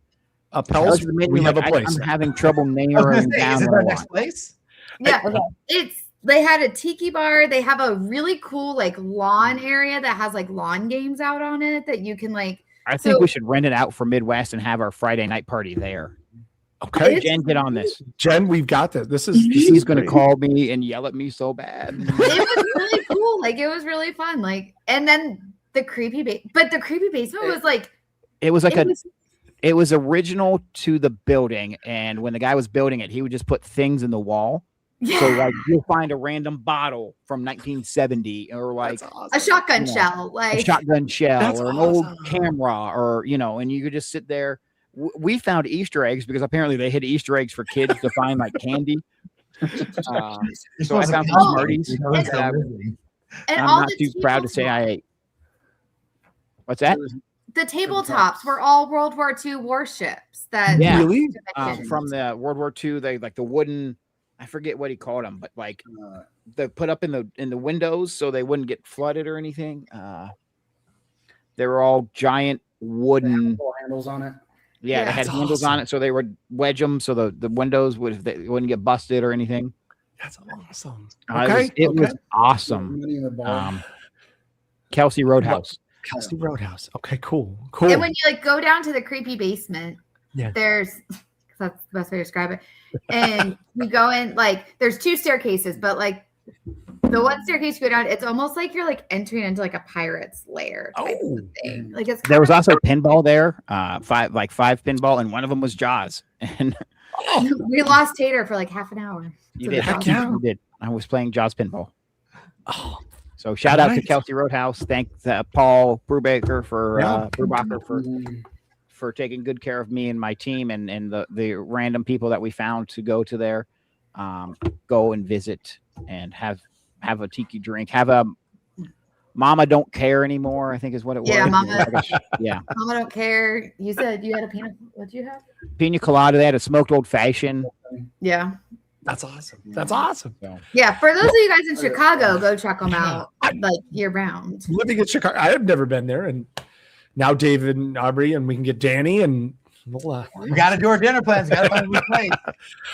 Pels, we have a place. I'm having trouble narrowing down. Is it our next place? Yeah, they had a tiki bar. They have a really cool like lawn area that has like lawn games out on it that you can like. I think we should rent it out for Midwest and have our Friday night party there. Okay, Jen, get on this. Jen, we've got this. She's going to call me and yell at me so bad. It was really cool. Like it was really fun. Like, and then the creepy basement was like. It was like it was original to the building, and when the guy was building it, he would just put things in the wall. Yeah. So like you'll find a random bottle from 1970 or like a shotgun shell, like a shotgun shell or an old camera, or and you could just sit there. We found Easter eggs because apparently they hid Easter eggs for kids to find like candy. So I found some Smarties. And I'm not too proud to say I ate. What's that? The tabletops were all World War II warships. That really from the World War II. They like the wooden. I forget what he called them, but like they put up in the windows so they wouldn't get flooded or anything. They were all giant wooden handles on it. Yeah, they had handles on it, so they would wedge them so the windows wouldn't get busted or anything. That's awesome. It was awesome. Kelsey Roadhouse. Kelsey Roadhouse. Okay, cool. And when you like go down to the creepy basement, there's that's the best way to describe it. And you go in, like there's 2 staircases, but like the one staircase you go down, it's almost like you're like entering into like a pirate's lair type of thing. Like there was also pinball there, 5 pinball, and one of them was Jaws. And we lost Tater for like half an hour. You did. You did. I was playing Jaws pinball. Oh. So shout out to Kelsey Roadhouse. Thanks Paul Brubaker for taking good care of me and my team and the random people that we found to go to there. Go and visit and have a tiki drink. Have a Mama Don't Care Anymore, I think is what it was. Yeah, Mama. Mama Don't Care. You said you had a what'd you have? Pina colada. They had a smoked old fashioned. Yeah. That's awesome. That's awesome. Yeah, for those of you guys in Chicago, go check them out like year round. Living in Chicago, I have never been there, and now David and Aubrey, and we can get Danny and we'll, we got to do our dinner plans. Got to find a good place.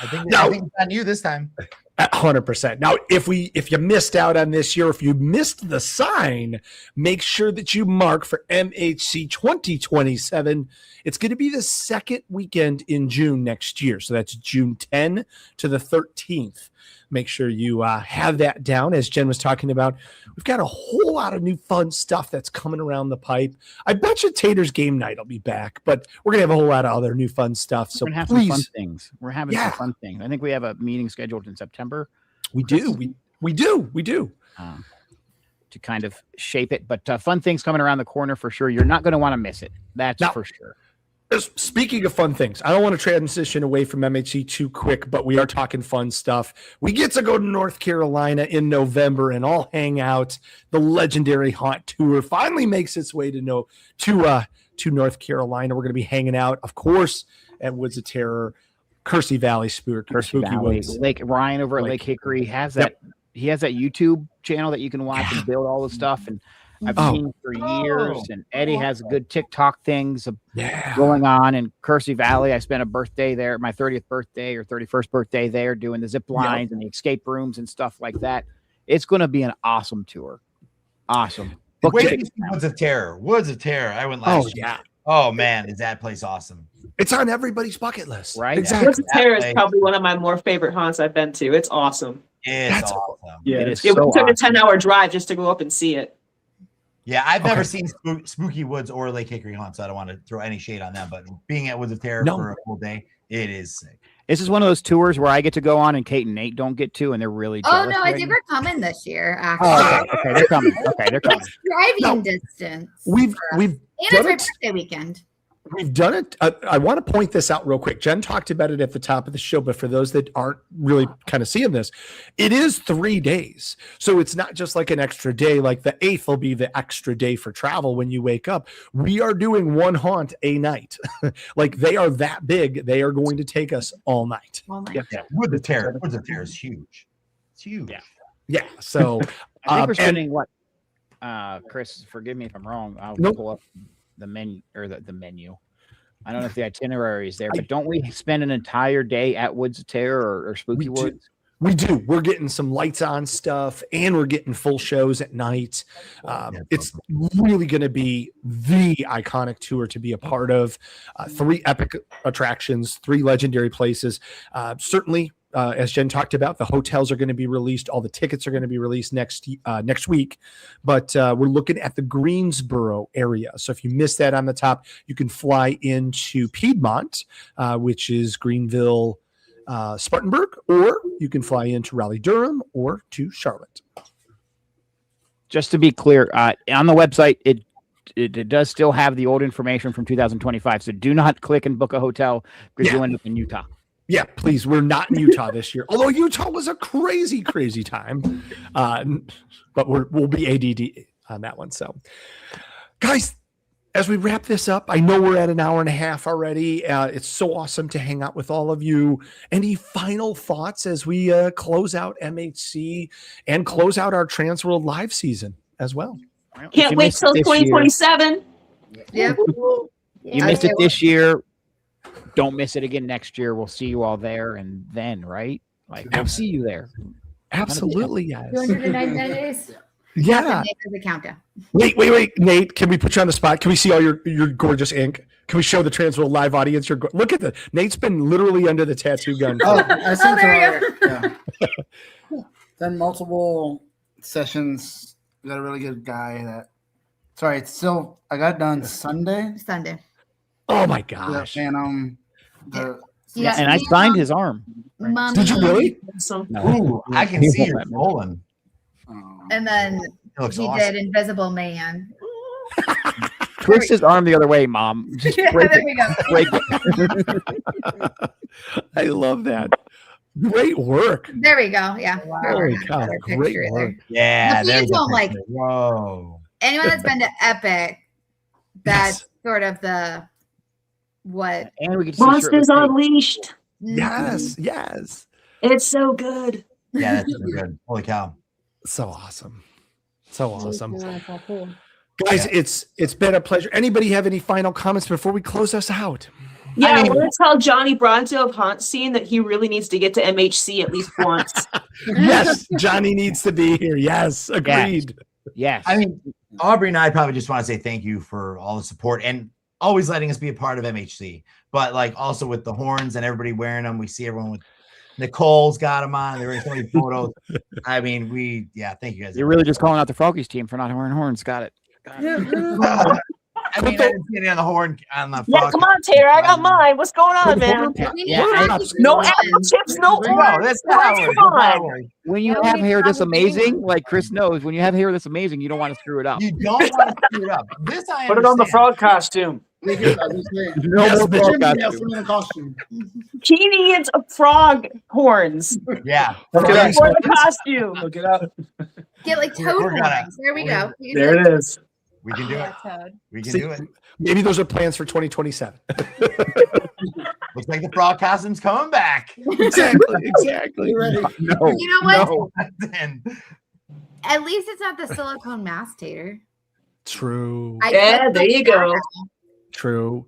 I think it's on you this time. 100%. Now, if you missed out on this year, if you missed the sign, make sure that you mark for MHC 2027. It's going to be the second weekend in June next year. So that's June 10 to the 13th. Make sure you have that down. As Jen was talking about, we've got a whole lot of new fun stuff that's coming around the pipe. I bet you Tater's Game Night will be back, but we're going to have a whole lot of other new fun stuff. So we're gonna have please. some fun things. We're having some fun things. I think we have a meeting scheduled in September. We do. We do. To kind of shape it, but fun things coming around the corner for sure. You're not going to want to miss it. That's for sure. Speaking of fun things, I don't want to transition away from MHC too quick, but we are talking fun stuff. We get to go to North Carolina in November and all hang out. The legendary Haunt Tour finally makes its way to North Carolina. We're going to be hanging out, of course, at Woods of Terror, Kersey Valley Spooky Valley. Woods. Lake Ryan over at Lake Hickory has that. He has that YouTube channel that you can watch and build all the stuff. And I've seen for years. And Eddie has good TikTok things going on in Kersey Valley. I spent a birthday there, my 30th birthday or 31st birthday there, doing the zip lines and the escape rooms and stuff like that. It's going to be an awesome tour. Awesome. Woods of Terror. Woods of Terror. I went last year. Oh man, is that place awesome? It's on everybody's bucket list, right? Exactly. Woods of Terror is probably one of my more favorite haunts I've been to. It's awesome. It's awesome. Yeah, we took a 10-hour drive just to go up and see it. Yeah, I've never seen Spooky Woods or Lake Hickory Haunt, so I don't want to throw any shade on them. But being at Woods of Terror for a full day, it is sick. This is one of those tours where I get to go on and Kate and Nate don't get to, and they're really jealous. Oh no, I think we're coming this year. Actually, okay, they're coming. Okay, they're coming. It's driving distance. We've and it's my birthday weekend. We've done it. I want to point this out real quick. Jen talked about it at the top of the show, but for those that aren't really kind of seeing this, it is 3 days. So it's not just like an extra day. Like the 8th will be the extra day for travel when you wake up. We are doing one haunt a night. Like they are that big. They are going to take us all night. All night. Yeah. Woods of Terror is huge. It's huge. Yeah. So I think we're spending what? Chris, forgive me if I'm wrong. I'll pull up the menu or the menu. I don't know if the itinerary is there, but don't we spend an entire day at Woods of Terror or Spooky Woods? We do. We're getting some lights on stuff and we're getting full shows at night. It's really going to be the iconic tour to be a part of. 3 epic attractions, 3 legendary places. Certainly, as Jen talked about, the hotels are going to be released. All the tickets are going to be released next week. But we're looking at the Greensboro area. So if you missed that on the top, you can fly into Piedmont, which is Greenville, Spartanburg, or you can fly into Raleigh-Durham or to Charlotte. Just to be clear, on the website, it does still have the old information from 2025. So do not click and book a hotel because you'll end up in Utah. Yeah, please. We're not in Utah this year. Although Utah was a crazy, crazy time. But we'll be ADD on that one. So, guys, as we wrap this up, I know we're at an hour and a half already. It's so awesome to hang out with all of you. Any final thoughts as we close out MHC and close out our TransWorld live season as well? Can't wait till 2027. Yep. You missed it this year. Don't miss it again next year. We'll see you all there and then, right? Like, we'll see you there. Absolutely, yes. 299 days. Yeah. The countdown. Wait, Nate. Can we put you on the spot? Can we see all your gorgeous ink? Can we show the TransWorld live audience? Look at Nate's been literally under the tattoo gun. I seen there you yeah. Done multiple sessions. We got a really good guy that. Sorry, it's still. I got done Sunday. Oh my gosh! And and I signed his arm. Did you really? Ooh, I can see you're swollen. And then he did Invisible Man. Twist his arm the other way, Mom. Just break there we go. Break it. I love that. Great work. There we go. Yeah. Holy cow! Great work. Yeah. Please don't like. Whoa. Anyone that's been to Epic, that's sort of the what. And we get to see Monsters Unleashed. Yes. It's so good. Yeah, that's so good. Holy cow. So awesome. So awesome. Guys, it's been a pleasure. Anybody have any final comments before we close us out? Yeah, I want to tell Johnny Bronzo of Haunt Scene that he really needs to get to MHC at least once. Yes, Johnny needs to be here. Yes, agreed. Yes. I mean, Aubrey and I probably just want to say thank you for all the support and always letting us be a part of MHC. But like also with the horns and everybody wearing them, we see everyone with Nicole's got them on. There were so many photos. I mean, thank you guys. You're really just calling out the Froggies team for not wearing horns. Got it. I mean, I didn't see any on the horn on the Yeah, come on, Taylor. I got mine. What's going on, man? No apple chips, no orange. That's Come on. When you have hair this amazing, like Chris knows, when you have hair this amazing, you don't want to screw it up. You don't want to screw it up. This I Put it on the understand. frog costume. No more frog costume. He needs a frog horns Yeah. for the costume. Look it up. Get like toad We're gonna- horns. There we go. We can There do it is. We can do it. Toad. We can See, do it. Maybe those are plans for 2027. Looks like the frog costume's coming back. Exactly. No, You know what? no. Then At least it's not the silicone mask, Tater. True. Yeah, there you go. True.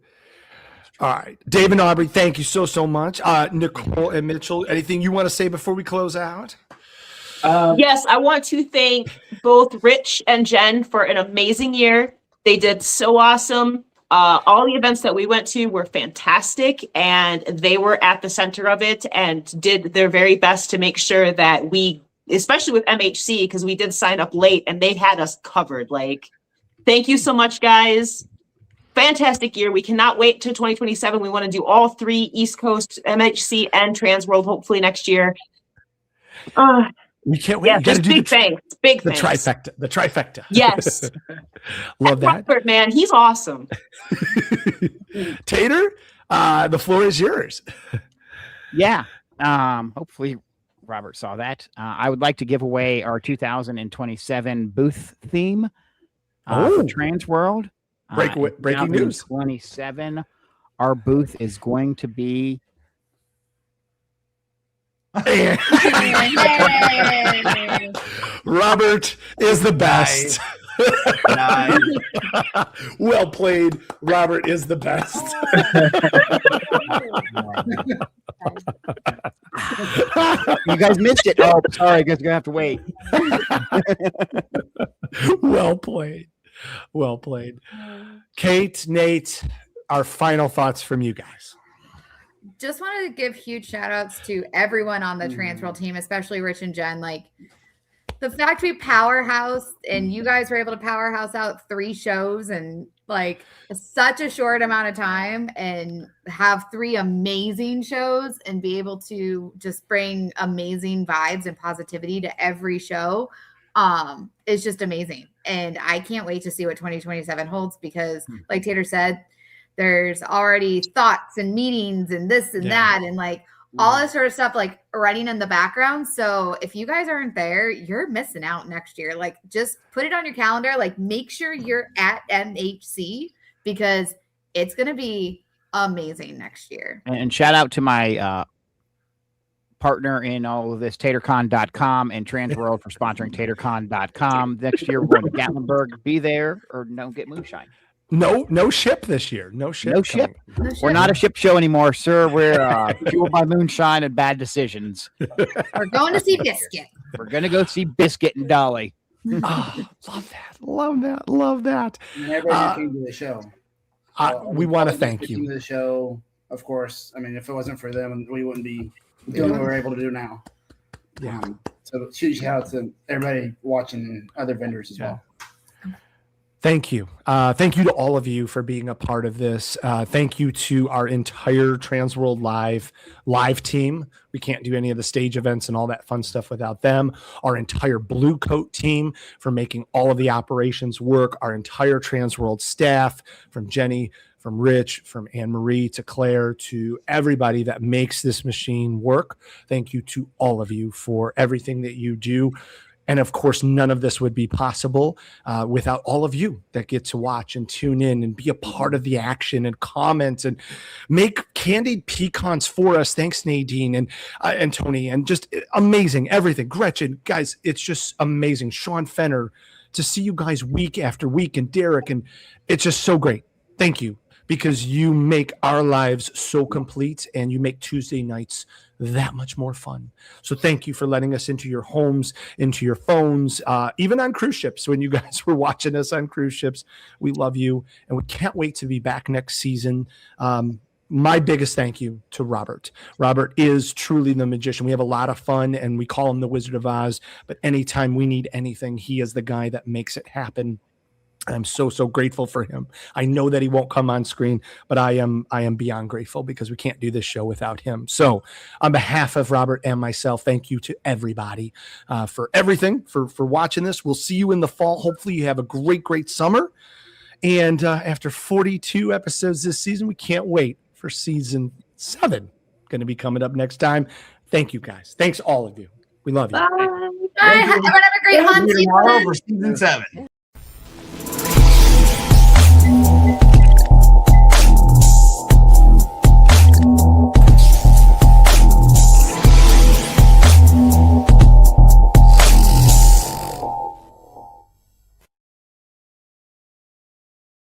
All right. Dave and Aubrey, thank you so much. Nicole and Mitchell, anything you want to say before we close out? Yes, I want to thank both Rich and Jen for an amazing year. They did so awesome. All the events that we went to were fantastic, and they were at the center of it and did their very best to make sure that we, especially with MHC, because we did sign up late and they had us covered. Like, thank you so much, guys. Fantastic year. We cannot wait till 2027. We want to do all three East Coast, MHC, and TransWorld, hopefully next year. We can't wait. Yeah, You gotta just do big thanks. Big the thanks. trifecta. The trifecta. Yes. Love that. Robert, man, he's awesome. Tater, the floor is yours. Yeah. Hopefully Robert saw that. I would like to give away our 2027 booth theme for TransWorld. Breaking news. 2027. Our booth is going to be Robert is the best. Nice. Well played. Robert is the best. You guys missed it. Oh, sorry. I guess you're gonna have to wait. Well played. Well played. Kate, Nate, our final thoughts from you guys. Just wanted to give huge shout outs to everyone on the TransWorld team, especially Rich and Jen. Like the factory powerhouse, and you guys were able to powerhouse out 3 shows in like such a short amount of time and have 3 amazing shows and be able to just bring amazing vibes and positivity to every show. It's just amazing. And I can't wait to see what 2027 holds because like Tater said, there's already thoughts and meetings and this and that and like all this sort of stuff like running in the background. So if you guys aren't there, you're missing out next year. Like just put it on your calendar. Like make sure you're at MHC because it's going to be amazing next year. And shout out to my partner in all of this, TaterCon.com and TransWorld for sponsoring TaterCon.com. Next year, we're going to Gatlinburg. Be there or don't get moonshine. No ship this year. No ship. No ship. We're not a ship show anymore, sir. We're fueled by moonshine and bad decisions. We're going to see Biscuit. We're going to go see Biscuit and Dolly. Oh, love that. Love that. Love that. And everybody came to the show. We want to thank you. To the show, of course. I mean, if it wasn't for them, we wouldn't be doing what we're able to do now. Yeah. So huge shout out to everybody watching and other vendors as well. Thank you. Thank you to all of you for being a part of this. Thank you to our entire TransWorld live team. We can't do any of the stage events and all that fun stuff without them. Our entire Blue Coat team for making all of the operations work. Our entire TransWorld staff, from Jenny, from Rich, from Anne-Marie to Claire, to everybody that makes this machine work. Thank you to all of you for everything that you do. And of course, none of this would be possible without all of you that get to watch and tune in and be a part of the action and comment and make candied pecans for us. Thanks, Nadine and Tony, and just amazing everything. Gretchen, guys, it's just amazing. Sean Fenner, to see you guys week after week, and Derek, and it's just so great. Thank you, because you make our lives so complete, and you make Tuesday nights that much more fun. So thank you for letting us into your homes, into your phones, even on cruise ships. When you guys were watching us on cruise ships, we love you, and we can't wait to be back next season. My biggest thank you to Robert. Robert is truly the magician. We have a lot of fun, and we call him the Wizard of Oz, but anytime we need anything, he is the guy that makes it happen. I'm so grateful for him. I know that he won't come on screen, but I am beyond grateful, because we can't do this show without him. So on behalf of Robert and myself, thank you to everybody for everything, for watching this. We'll see you in the fall. Hopefully you have a great summer. And after 42 episodes this season, we can't wait for season 7. Going to be coming up next time. Thank you, guys. Thanks, all of you. We love you. Bye. Bye. Everyone have a great haunt season. Tomorrow for season 7.